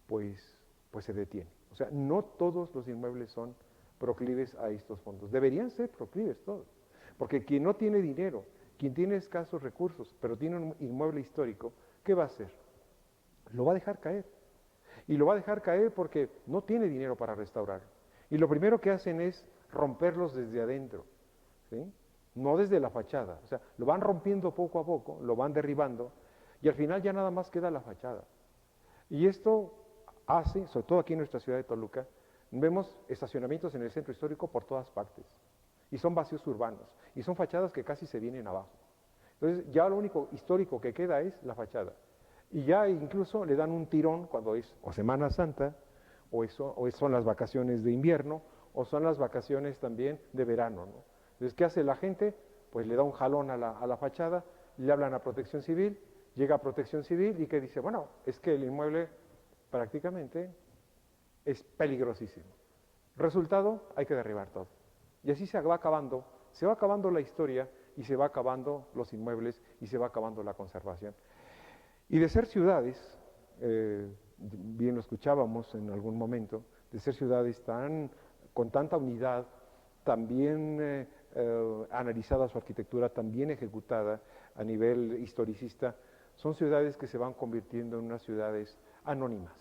pues se detienen. O sea, no todos los inmuebles son proclives a estos fondos. Deberían ser proclives todos, porque quien no tiene dinero, quien tiene escasos recursos, pero tiene un inmueble histórico, ¿qué va a hacer? Lo va a dejar caer. Y lo va a dejar caer porque no tiene dinero para restaurar. Y lo primero que hacen es romperlos desde adentro, ¿sí? No desde la fachada. O sea, lo van rompiendo poco a poco, lo van derribando, y al final ya nada más queda la fachada. Y esto hace, sobre todo aquí en nuestra ciudad de Toluca, vemos estacionamientos en el centro histórico por todas partes, y son vacíos urbanos, y son fachadas que casi se vienen abajo. Entonces ya lo único histórico que queda es la fachada, y ya incluso le dan un tirón cuando es o Semana Santa, o son las vacaciones de invierno, o son las vacaciones también de verano, ¿no? Entonces, ¿qué hace la gente? Pues le da un jalón a la fachada, le hablan a Protección Civil, llega a Protección Civil y que dice, bueno, es que el inmueble prácticamente es peligrosísimo. Resultado, hay que derribar todo. Y así se va acabando la historia y se va acabando los inmuebles y se va acabando la conservación. Y de ser ciudades, bien lo escuchábamos en algún momento, de ser ciudades con tanta unidad, tan bien analizada su arquitectura, tan bien ejecutada a nivel historicista, son ciudades que se van convirtiendo en unas ciudades anónimas.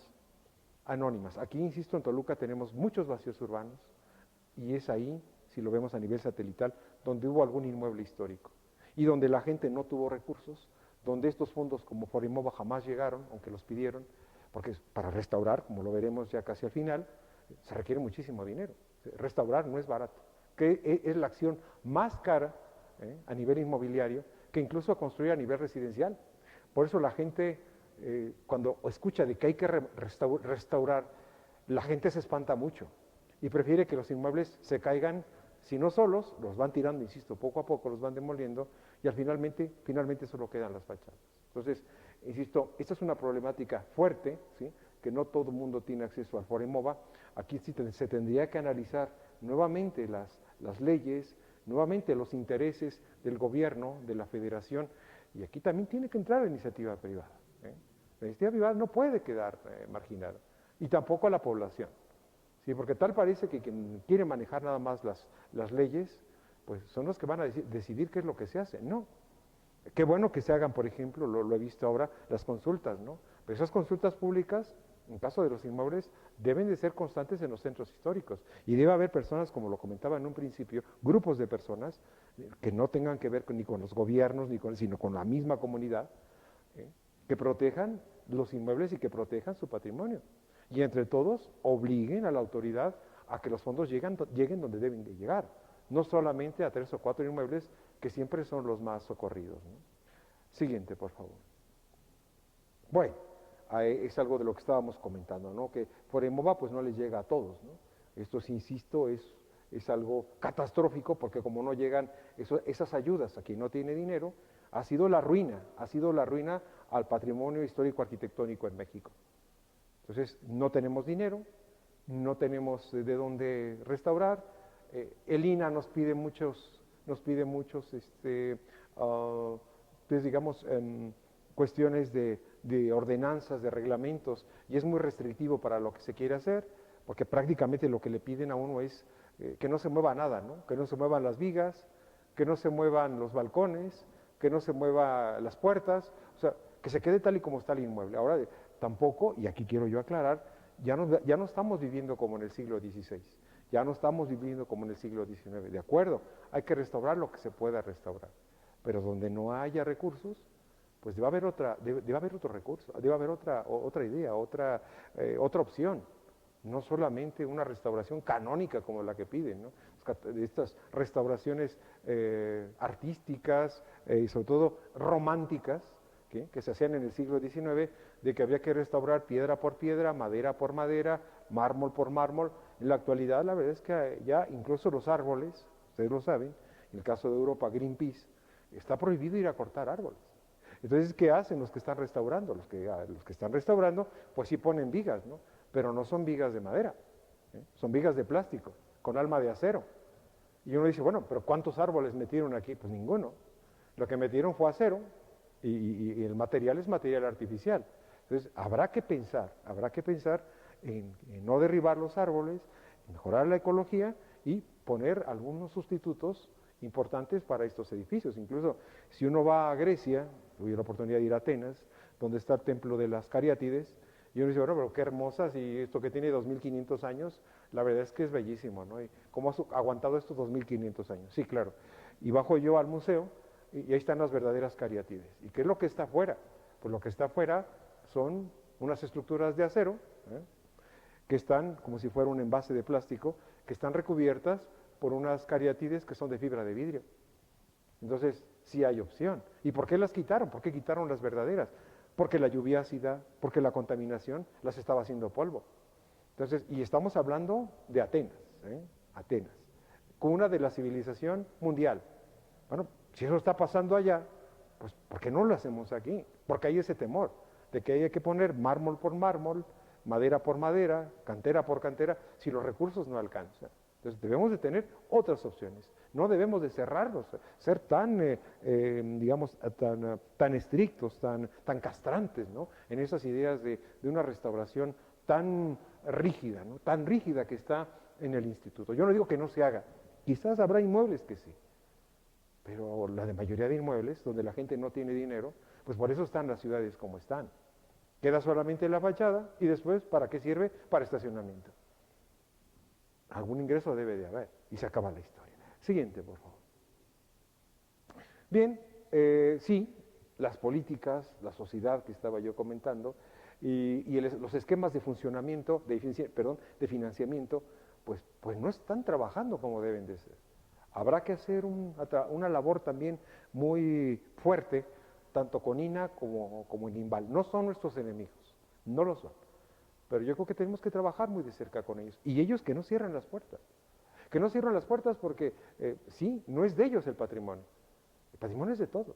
Aquí, insisto, en Toluca tenemos muchos vacíos urbanos y es ahí, si lo vemos a nivel satelital, donde hubo algún inmueble histórico y donde la gente no tuvo recursos, donde estos fondos como Forimova jamás llegaron, aunque los pidieron, porque para restaurar, como lo veremos ya casi al final, se requiere muchísimo dinero. Restaurar no es barato, que es la acción más cara a nivel inmobiliario que incluso construir a nivel residencial. Por eso la gente, cuando escucha de que hay que restaurar, la gente se espanta mucho y prefiere que los inmuebles se caigan, si no solos, los van tirando, insisto, poco a poco los van demoliendo y finalmente solo quedan las fachadas. Entonces, insisto, esta es una problemática fuerte, ¿sí?, que no todo el mundo tiene acceso al Forimova. Aquí sí se tendría que analizar nuevamente las leyes, nuevamente los intereses del gobierno, de la federación, y aquí también tiene que entrar la iniciativa privada. La iniciativa privada no puede quedar marginada, y tampoco a la población, ¿sí? Porque tal parece que quien quiere manejar nada más las leyes, pues son los que van a decidir qué es lo que se hace. No. Qué bueno que se hagan, por ejemplo, lo he visto ahora, las consultas, ¿no? Pero esas consultas públicas, en caso de los inmuebles, deben de ser constantes en los centros históricos. Y debe haber personas, como lo comentaba en un principio, grupos de personas que no tengan que ver ni con los gobiernos, sino con la misma comunidad, que protejan los inmuebles y que protejan su patrimonio. Y entre todos obliguen a la autoridad a que los fondos lleguen donde deben de llegar, no solamente a 3 o 4 inmuebles que siempre son los más socorridos, ¿no? Siguiente, por favor. Bueno, es algo de lo que estábamos comentando, ¿no? Que Forimova pues no les llega a todos, ¿no? Esto, insisto, es algo catastrófico porque como no llegan esas ayudas a quien no tiene dinero, ha sido la ruina al patrimonio histórico arquitectónico en México. Entonces, no tenemos dinero, no tenemos de dónde restaurar, el INAH nos pide muchos pues digamos, cuestiones de ordenanzas, de reglamentos, y es muy restrictivo para lo que se quiere hacer, porque prácticamente lo que le piden a uno es que no se mueva nada, ¿no? Que no se muevan las vigas, que no se muevan los balcones, que no se muevan las puertas, o sea, que se quede tal y como está el inmueble. Ahora, tampoco, y aquí quiero yo aclarar, ya no estamos viviendo como en el siglo XVI, ya no estamos viviendo como en el siglo XIX, de acuerdo, hay que restaurar lo que se pueda restaurar, pero donde no haya recursos, pues debe haber otro recurso, debe haber otra idea, otra opción, no solamente una restauración canónica como la que piden, ¿no? Estas restauraciones artísticas y sobre todo románticas, que se hacían en el siglo XIX, de que había que restaurar piedra por piedra, madera por madera, mármol por mármol. En la actualidad la verdad es que ya incluso los árboles, ustedes lo saben, en el caso de Europa, Greenpeace, está prohibido ir a cortar árboles. Entonces, ¿qué hacen los que están restaurando? Los que están restaurando, pues sí ponen vigas, ¿no? Pero no son vigas de madera, son vigas de plástico, con alma de acero. Y uno dice, bueno, pero ¿cuántos árboles metieron aquí? Pues ninguno. Lo que metieron fue acero y el material es material artificial. Entonces, habrá que pensar en no derribar los árboles, mejorar la ecología y poner algunos sustitutos importantes para estos edificios. Incluso si uno va a Grecia, tuve la oportunidad de ir a Atenas, donde está el templo de las Cariátides, y uno dice, bueno, pero qué hermosas, y esto que tiene 2500 años, la verdad es que es bellísimo, ¿no? ¿Y cómo ha aguantado estos 2500 años? Sí, claro. Y bajo yo al museo, y ahí están las verdaderas Cariátides. ¿Y qué es lo que está afuera? Pues lo que está afuera son unas estructuras de acero, que están como si fuera un envase de plástico, que están recubiertas por unas cariátides que son de fibra de vidrio. Entonces, sí hay opción. ¿Y por qué las quitaron? ¿Por qué quitaron las verdaderas? Porque la lluvia ácida, porque la contaminación las estaba haciendo polvo. Entonces, y estamos hablando de Atenas, Atenas, cuna de la civilización mundial. Bueno, si eso está pasando allá, pues ¿por qué no lo hacemos aquí? Porque hay ese temor de que hay que poner mármol por mármol, madera por madera, cantera por cantera, si los recursos no alcanzan. Entonces debemos de tener otras opciones, no debemos de cerrarnos, ser tan, digamos, tan estrictos, tan castrantes, ¿no? En esas ideas de una restauración tan rígida, ¿no? Tan rígida que está en el instituto. Yo no digo que no se haga, quizás habrá inmuebles que sí, pero la de mayoría de inmuebles, donde la gente no tiene dinero, pues por eso están las ciudades como están. Queda solamente la fachada y después, ¿para qué sirve? Para estacionamiento. Algún ingreso debe de haber y se acaba la historia. Siguiente, por favor. Bien, sí, las políticas, la sociedad que estaba yo comentando y los esquemas de funcionamiento, de financiamiento, pues no están trabajando como deben de ser. Habrá que hacer una labor también muy fuerte, tanto con INA como en INVAL. No son nuestros enemigos, no lo son. Pero yo creo que tenemos que trabajar muy de cerca con ellos. Y ellos que no cierren las puertas. Que no cierren las puertas porque, sí, no es de ellos el patrimonio. El patrimonio es de todos.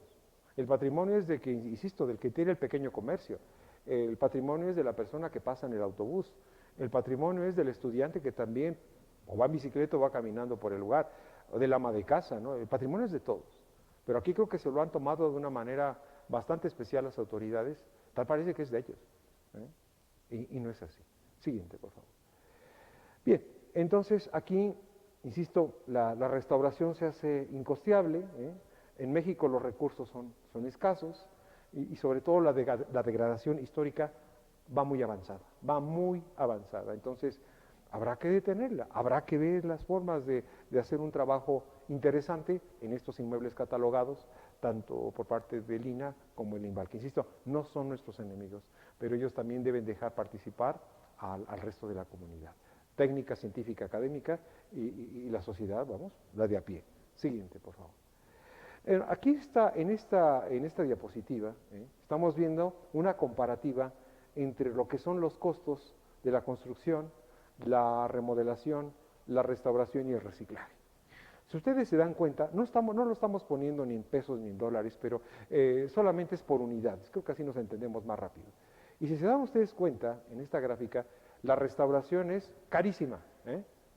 El patrimonio es de que, insisto, del que tiene el pequeño comercio. El patrimonio es de la persona que pasa en el autobús. El patrimonio es del estudiante que también o va en bicicleta o va caminando por el lugar. O del ama de casa, ¿no? El patrimonio es de todos. Pero aquí creo que se lo han tomado de una manera bastante especial las autoridades. Tal parece que es de ellos. Y no es así. Siguiente, por favor. Bien, entonces aquí, insisto, la restauración se hace incosteable. En México los recursos son escasos y sobre todo la degradación histórica va muy avanzada. Entonces, habrá que detenerla, habrá que ver las formas de hacer un trabajo interesante en estos inmuebles catalogados, tanto por parte del INA como el INVAL, que insisto, no son nuestros enemigos, pero ellos también deben dejar participar al resto de la comunidad, técnica, científica, académica y la sociedad, vamos, la de a pie. Siguiente, por favor. Aquí está, en esta diapositiva, estamos viendo una comparativa entre lo que son los costos de la construcción, la remodelación, la restauración y el reciclaje. Si ustedes se dan cuenta, no lo estamos poniendo ni en pesos ni en dólares, pero solamente es por unidades, creo que así nos entendemos más rápido. Y si se dan ustedes cuenta, en esta gráfica, la restauración es carísima,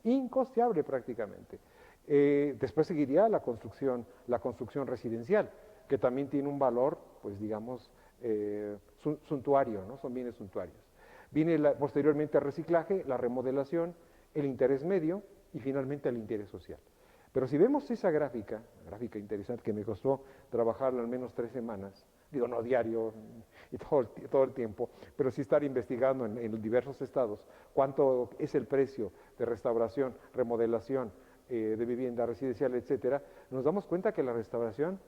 incosteable prácticamente. Después seguiría la construcción residencial, que también tiene un valor, pues digamos, suntuario, ¿no? Son bienes suntuarios. Viene posteriormente el reciclaje, la remodelación, el interés medio y finalmente el interés social. Pero si vemos esa gráfica interesante que me costó trabajarla al menos 3 semanas, digo no diario y todo el tiempo, pero sí estar investigando en diversos estados cuánto es el precio de restauración, remodelación, de vivienda residencial, etcétera, nos damos cuenta que la restauración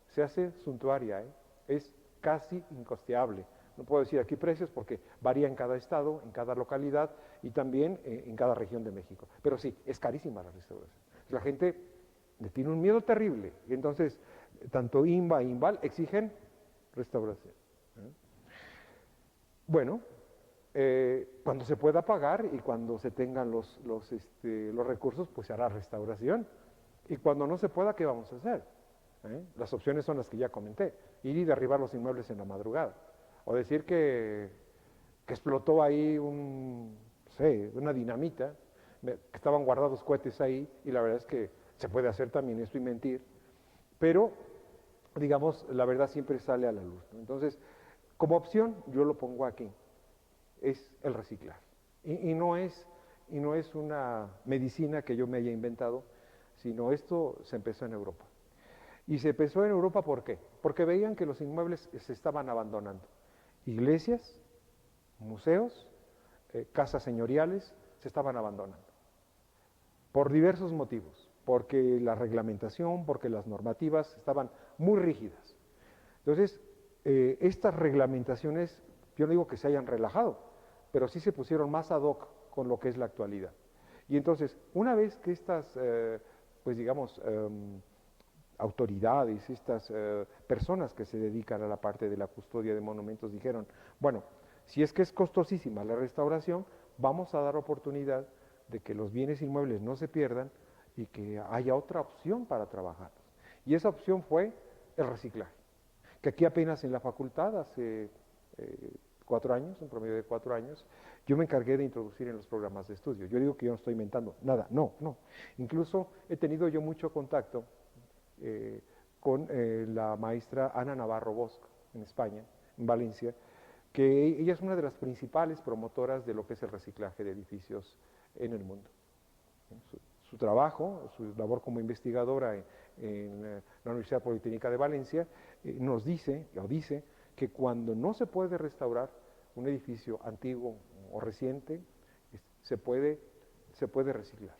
se hace suntuaria, es casi incosteable. No puedo decir aquí precios porque varía en cada estado, en cada localidad y también en cada región de México. Pero sí, es carísima la restauración. La gente le tiene un miedo terrible y entonces tanto INVA e INVAL exigen restauración. Bueno, cuando se pueda pagar y cuando se tengan los recursos, pues se hará restauración. Y cuando no se pueda, ¿qué vamos a hacer? Las opciones son las que ya comenté. Ir y derribar los inmuebles en la madrugada. O decir que explotó ahí una dinamita, que estaban guardados cohetes ahí, y la verdad es que se puede hacer también esto y mentir, pero, digamos, la verdad siempre sale a la luz, ¿no? Entonces, como opción, yo lo pongo aquí, es el reciclaje. Y no es una medicina que yo me haya inventado, sino esto se empezó en Europa. Y se empezó en Europa, ¿por qué? Porque veían que los inmuebles se estaban abandonando. Iglesias, museos, casas señoriales se estaban abandonando. Por diversos motivos. Porque la reglamentación, porque las normativas estaban muy rígidas. Entonces, estas reglamentaciones, yo no digo que se hayan relajado, pero sí se pusieron más ad hoc con lo que es la actualidad. Y entonces, una vez que estas, pues digamos, autoridades, estas personas que se dedican a la parte de la custodia de monumentos dijeron, bueno, si es que es costosísima la restauración, vamos a dar oportunidad de que los bienes inmuebles no se pierdan y que haya otra opción para trabajarlos. Y esa opción fue el reciclaje, que aquí apenas en la facultad, hace 4 años, un promedio de 4 años, yo me encargué de introducir en los programas de estudio. Yo digo que yo no estoy inventando nada, no, no. Incluso he tenido yo mucho contacto con la maestra Ana Navarro Bosch en España, en Valencia, que ella es una de las principales promotoras de lo que es el reciclaje de edificios en el mundo. Su trabajo, su labor como investigadora en la Universidad Politécnica de Valencia nos dice, o dice, que cuando no se puede restaurar un edificio antiguo o reciente, se puede reciclar.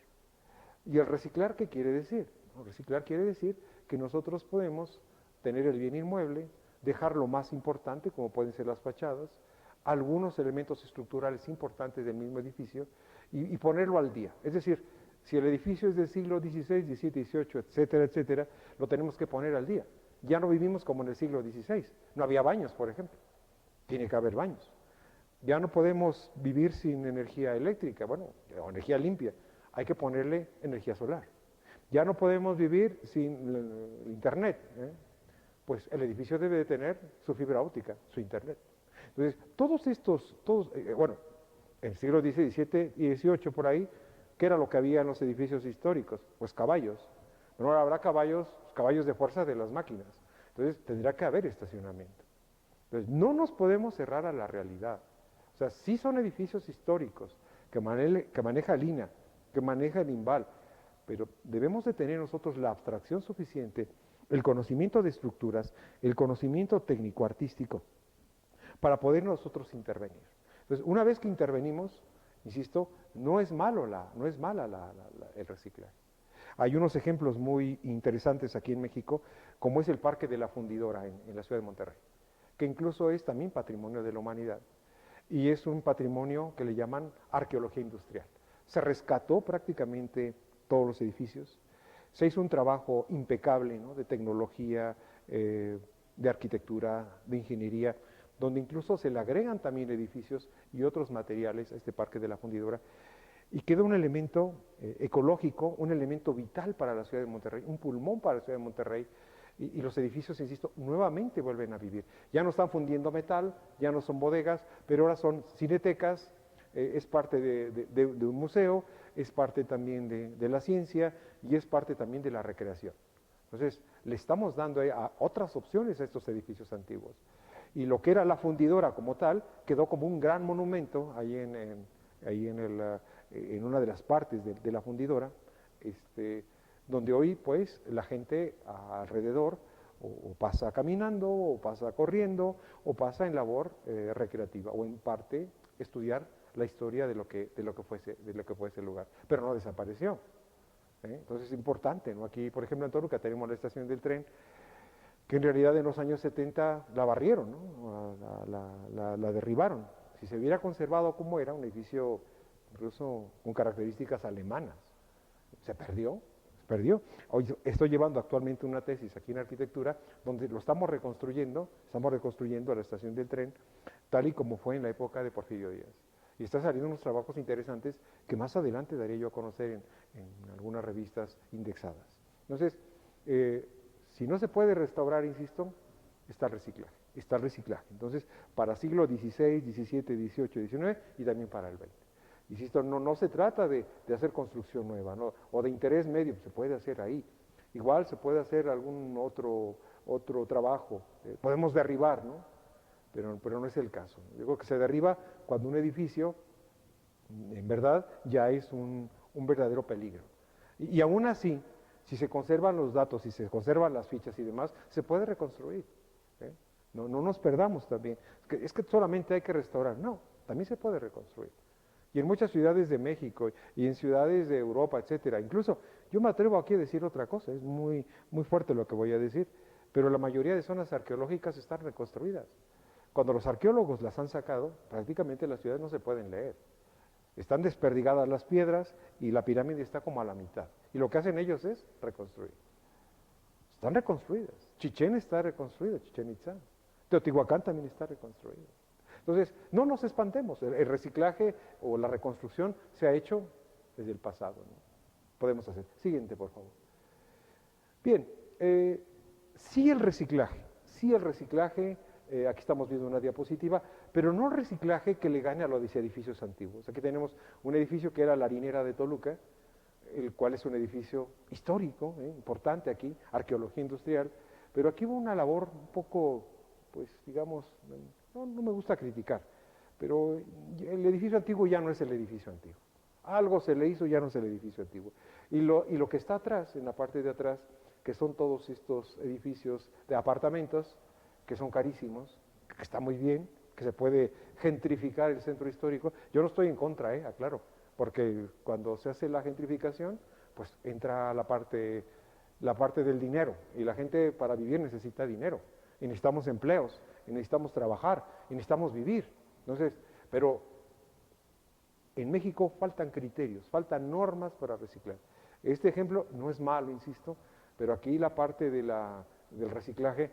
¿Y el reciclar qué quiere decir? Reciclar quiere decir que nosotros podemos tener el bien inmueble, dejar lo más importante, como pueden ser las fachadas, algunos elementos estructurales importantes del mismo edificio, y ponerlo al día. Es decir, si el edificio es del siglo XVI, XVII, XVIII, etcétera, etcétera, lo tenemos que poner al día. Ya no vivimos como en el siglo XVI. No había baños, por ejemplo. Tiene que haber baños. Ya no podemos vivir sin energía eléctrica, bueno, o energía limpia. Hay que ponerle energía solar. Ya no podemos vivir sin internet. Pues el edificio debe de tener su fibra óptica, su internet. Entonces, bueno, en el siglo XVII, XVII y XVIII por ahí, ¿qué era lo que había en los edificios históricos? Pues caballos. Pero ahora habrá caballos de fuerza de las máquinas. Entonces, tendrá que haber estacionamiento. Entonces, no nos podemos cerrar a la realidad. O sea, sí son edificios históricos que maneja el INAH, que maneja el INVAL, pero debemos de tener nosotros la abstracción suficiente, el conocimiento de estructuras, el conocimiento técnico-artístico, para poder nosotros intervenir. Entonces, una vez que intervenimos, insisto, no es mala el reciclaje. Hay unos ejemplos muy interesantes aquí en México, como es el Parque de la Fundidora en la ciudad de Monterrey, que incluso es también patrimonio de la humanidad, y es un patrimonio que le llaman arqueología industrial. Se rescató prácticamente todos los edificios, se hizo un trabajo impecable, ¿no?, de tecnología, de arquitectura, de ingeniería, donde incluso se le agregan también edificios y otros materiales a este Parque de la Fundidora, y queda un elemento ecológico, un elemento vital para la ciudad de Monterrey, un pulmón para la ciudad de Monterrey, y los edificios, insisto, nuevamente vuelven a vivir. Ya no están fundiendo metal, ya no son bodegas, pero ahora son cinetecas, es parte de un museo, es parte también de la ciencia y es parte también de la recreación. Entonces, le estamos dando a otras opciones a estos edificios antiguos. Y lo que era la fundidora como tal, quedó como un gran monumento ahí en una de las partes de la fundidora, donde hoy pues la gente alrededor o pasa caminando, o pasa corriendo, o pasa en labor recreativa, o en parte estudiar la historia de lo que fue ese lugar. Pero no desapareció. Entonces es importante, ¿no? Aquí, por ejemplo, en Toluca tenemos la estación del tren, que en realidad en los años 70 la barrieron, ¿no? la derribaron. Si se hubiera conservado como era, un edificio incluso con características alemanas, se perdió. Hoy estoy llevando actualmente una tesis aquí en arquitectura donde lo estamos reconstruyendo a la estación del tren, tal y como fue en la época de Porfirio Díaz. Y están saliendo unos trabajos interesantes que más adelante daré yo a conocer en algunas revistas indexadas. Entonces, si no se puede restaurar, insisto, está el reciclaje. Entonces, para siglo XVI, XVII, XVIII, XIX y también para el XX. Insisto, no se trata de hacer construcción nueva, ¿no?, o de interés medio, se puede hacer ahí. Igual se puede hacer algún otro trabajo, podemos derribar, ¿no?, pero no es el caso. Digo que se derriba cuando un edificio, en verdad, ya es un verdadero peligro. Y aún así, si se conservan los datos, si se conservan las fichas y demás, se puede reconstruir. No nos perdamos también. Es que solamente hay que restaurar, no, también se puede reconstruir. Y en muchas ciudades de México y en ciudades de Europa, etcétera. Incluso yo me atrevo aquí a decir otra cosa, es muy, muy fuerte lo que voy a decir. pero la mayoría de zonas arqueológicas están reconstruidas. Cuando los arqueólogos las han sacado, prácticamente las ciudades no se pueden leer. Están desperdigadas las piedras y la pirámide está como a la mitad. Y lo que hacen ellos es reconstruir. Están reconstruidas. Chichén está reconstruido, Chichén Itzá. Teotihuacán también está reconstruido. Entonces, no nos espantemos. El reciclaje o la reconstrucción se ha hecho desde el pasado, ¿no? Podemos hacer. Siguiente, por favor. Bien, sí el reciclaje, aquí estamos viendo una diapositiva, pero no el reciclaje que le gane a los edificios antiguos. Aquí tenemos un edificio que era la harinera de Toluca, el cual es un edificio histórico, importante aquí, arqueología industrial, pero aquí hubo una labor un poco, pues digamos, no me gusta criticar, pero el edificio antiguo ya no es el edificio antiguo. Algo se le hizo, ya no es el edificio antiguo. Y lo que está atrás, en la parte de atrás, que son todos estos edificios de apartamentos, que son carísimos, que está muy bien, que se puede gentrificar el centro histórico. Yo no estoy en contra, aclaro, porque cuando se hace la gentrificación, pues entra la parte del dinero, y la gente para vivir necesita dinero, y necesitamos empleos, y necesitamos trabajar, y necesitamos vivir. Entonces, pero en México faltan criterios, faltan normas para reciclar. Este ejemplo no es malo, insisto, pero aquí la parte del reciclaje,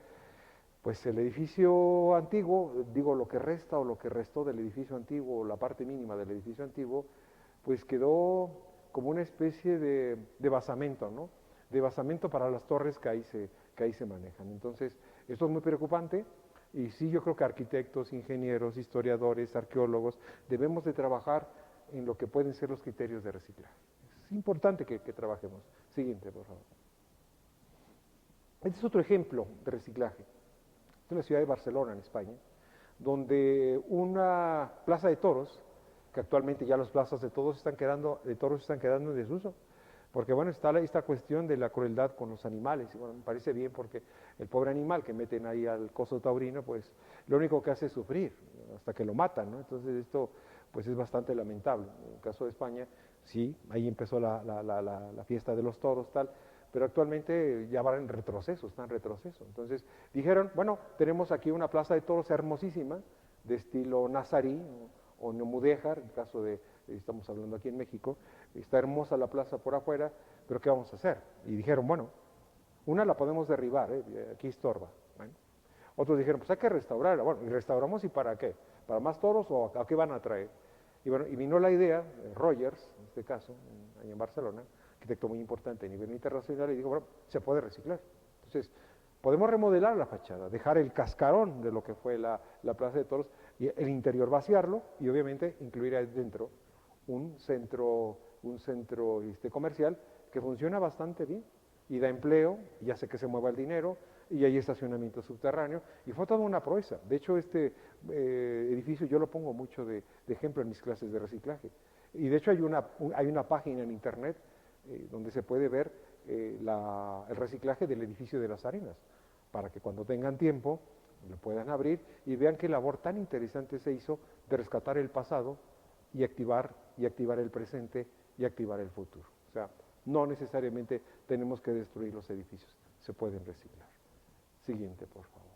pues el edificio antiguo, digo lo que resta o lo que restó del edificio antiguo, o la parte mínima del edificio antiguo, pues quedó como una especie de basamento, ¿no? De basamento para las torres que ahí se manejan. Entonces, esto es muy preocupante, y sí, yo creo que arquitectos, ingenieros, historiadores, arqueólogos, debemos de trabajar en lo que pueden ser los criterios de reciclaje. Es importante que trabajemos. Siguiente, por favor. Este es otro ejemplo de reciclaje. Esta es la ciudad de Barcelona, en España, donde una plaza de toros, que actualmente ya las plazas de toros están quedando en desuso, porque bueno, está esta cuestión de la crueldad con los animales, y bueno, me parece bien porque el pobre animal que meten ahí al coso taurino, pues lo único que hace es sufrir, hasta que lo matan, ¿no? Entonces esto pues es bastante lamentable. En el caso de España, sí, ahí empezó la fiesta de los toros, tal, pero actualmente ya van en retroceso, están en retroceso. Entonces dijeron, bueno, tenemos aquí una plaza de toros hermosísima, de estilo nazarí o neomudéjar, en el caso de, estamos hablando aquí en México, está hermosa la plaza por afuera, pero ¿qué vamos a hacer? Y dijeron, bueno, una la podemos derribar, aquí estorba. Bueno, otros dijeron, pues hay que restaurarla. Bueno, ¿y restauramos y para qué? ¿Para más toros o a qué van a traer? Y bueno, y vino la idea, Rogers, en este caso, ahí en Barcelona, arquitecto muy importante a nivel internacional, y dijo, bueno, se puede reciclar. Entonces, podemos remodelar la fachada, dejar el cascarón de lo que fue la Plaza de Toros, y el interior vaciarlo, y obviamente incluir ahí dentro un centro comercial que funciona bastante bien, y da empleo, y hace que se mueva el dinero, y hay estacionamiento subterráneo, y fue toda una proeza. De hecho, este edificio yo lo pongo mucho de ejemplo en mis clases de reciclaje. Y de hecho hay una página en internet donde se puede ver el reciclaje del edificio de las Arenas, para que cuando tengan tiempo lo puedan abrir y vean qué labor tan interesante se hizo de rescatar el pasado y activar el presente y activar el futuro. O sea, no necesariamente tenemos que destruir los edificios, se pueden reciclar. Siguiente, por favor.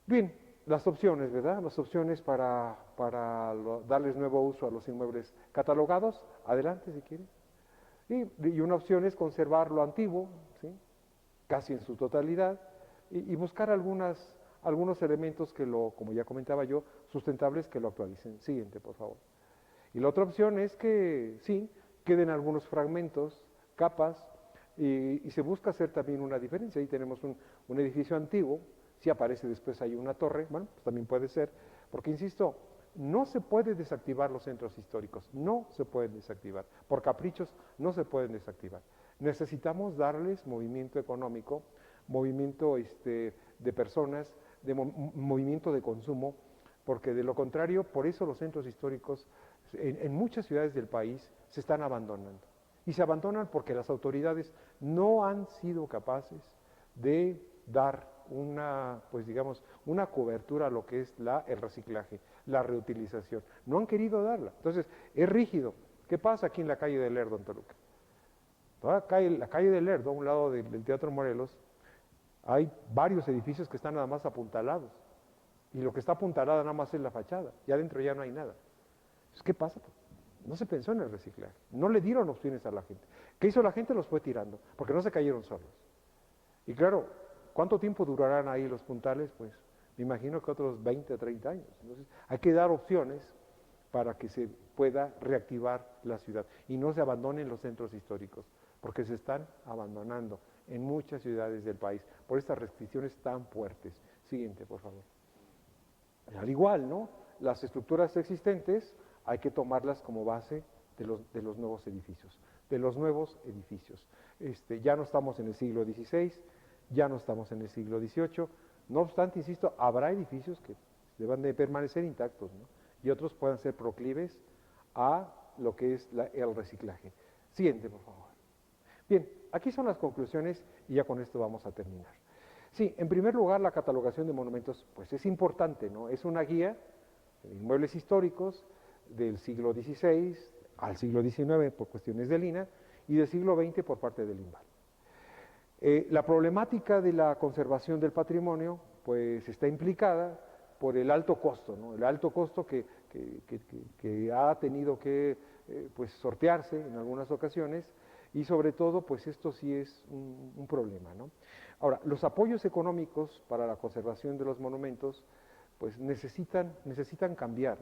Bien, las opciones, ¿verdad? Las opciones para darles nuevo uso a los inmuebles catalogados. Adelante, si quieren. Y una opción es conservar lo antiguo, ¿sí? Casi en su totalidad, y buscar algunos elementos como ya comentaba yo, sustentables que lo actualicen. Siguiente, por favor. Y la otra opción es que, sí, queden algunos fragmentos, capas, y se busca hacer también una diferencia. Ahí tenemos un edificio antiguo, si aparece después ahí una torre, bueno, pues también puede ser, porque insisto, no se puede desactivar los centros históricos, no se pueden desactivar, por caprichos no se pueden desactivar. Necesitamos darles movimiento económico, movimiento de personas, movimiento de consumo, porque de lo contrario, por eso los centros históricos en muchas ciudades del país se están abandonando. Y se abandonan porque las autoridades no han sido capaces de dar una cobertura a lo que es el reciclaje, la reutilización. No han querido darla. Entonces, es rígido. ¿Qué pasa aquí en la calle del Lerdo, en Toluca? La calle del Lerdo, a un lado del Teatro Morelos, Hay varios edificios que están nada más apuntalados. Y lo que está apuntalado nada más es la fachada. Y adentro ya no hay nada. Entonces, ¿qué pasa? No se pensó en el reciclaje. No le dieron opciones a la gente. ¿Qué hizo la gente? Los fue tirando, porque no se cayeron solos. Y claro, ¿cuánto tiempo durarán ahí los puntales? Pues me imagino que otros 20 o 30 años. Entonces, hay que dar opciones para que se pueda reactivar la ciudad y no se abandonen los centros históricos, porque se están abandonando en muchas ciudades del país por estas restricciones tan fuertes. Siguiente, por favor. Al igual, ¿no? Las estructuras existentes hay que tomarlas como base de los nuevos edificios, ya no estamos en el siglo XVI, ya no estamos en el siglo XVIII, no obstante, insisto, habrá edificios que deban de permanecer intactos, ¿no? Y otros puedan ser proclives a lo que es el reciclaje. Siguiente, por favor. Bien, aquí son las conclusiones y ya con esto vamos a terminar. Sí, en primer lugar, la catalogación de monumentos, pues es importante, ¿no? Es una guía de inmuebles históricos del siglo XVI al siglo XIX por cuestiones del INAH y del siglo XX por parte del INVAL. La problemática de la conservación del patrimonio, pues está implicada por el alto costo, ¿no? El alto costo que ha tenido que pues sortearse en algunas ocasiones y sobre todo, pues esto sí es un problema, ¿no? Ahora, los apoyos económicos para la conservación de los monumentos, pues necesita cambiar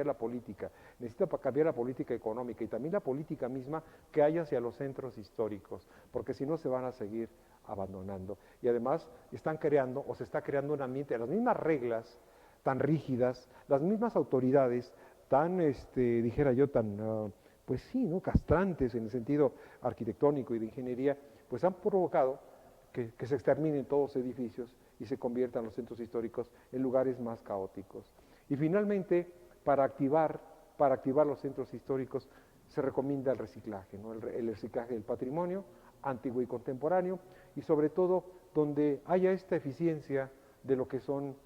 la política, necesita cambiar la política económica y también la política misma que hay hacia los centros históricos, porque si no se van a seguir abandonando. Y además están creando o se está creando un ambiente, las mismas reglas tan rígidas, las mismas autoridades tan, dijera yo, tan, pues sí, ¿no? Castrantes en el sentido arquitectónico y de ingeniería, pues han provocado que se exterminen todos los edificios y se conviertan los centros históricos en lugares más caóticos. Y finalmente, para activar los centros históricos se recomienda el reciclaje, ¿no? El reciclaje del patrimonio antiguo y contemporáneo y sobre todo donde haya esta eficiencia de lo que son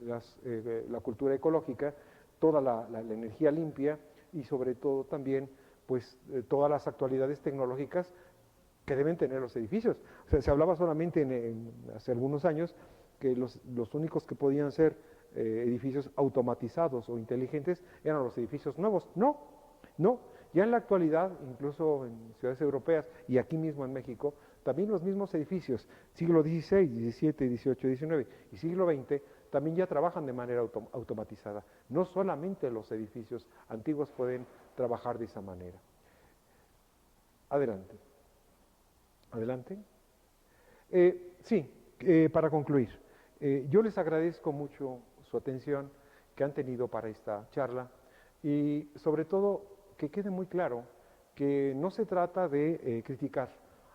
la cultura ecológica, toda la energía limpia y sobre todo también pues todas las actualidades tecnológicas que deben tener los edificios. O sea, se hablaba solamente hace algunos años que los únicos que podían ser edificios automatizados o inteligentes eran los edificios nuevos. No. Ya en la actualidad, incluso en ciudades europeas y aquí mismo en México, también los mismos edificios, siglo XVI, XVII, XVIII, XIX y siglo XX, también ya trabajan de manera automatizada. No solamente los edificios antiguos pueden trabajar de esa manera. Adelante. Para concluir, yo les agradezco mucho su atención que han tenido para esta charla y sobre todo que quede muy claro que no se trata de criticar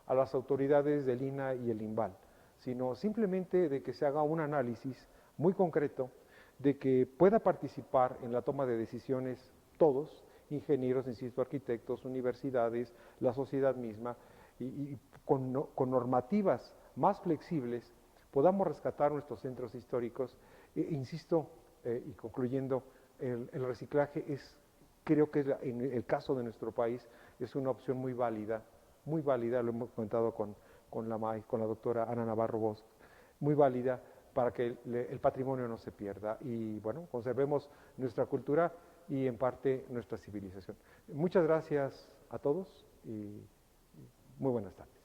a las autoridades del INAH y el INVAL, sino simplemente de que se haga un análisis muy concreto de que pueda participar en la toma de decisiones todos, ingenieros, insisto, arquitectos, universidades, la sociedad misma, y con normativas más flexibles podamos rescatar nuestros centros históricos. Insisto, y concluyendo, el reciclaje creo que en el caso de nuestro país es una opción muy válida, lo hemos comentado con la doctora Ana Navarro Bosch, muy válida para que el patrimonio no se pierda y bueno, conservemos nuestra cultura y en parte nuestra civilización. Muchas gracias a todos y muy buenas tardes.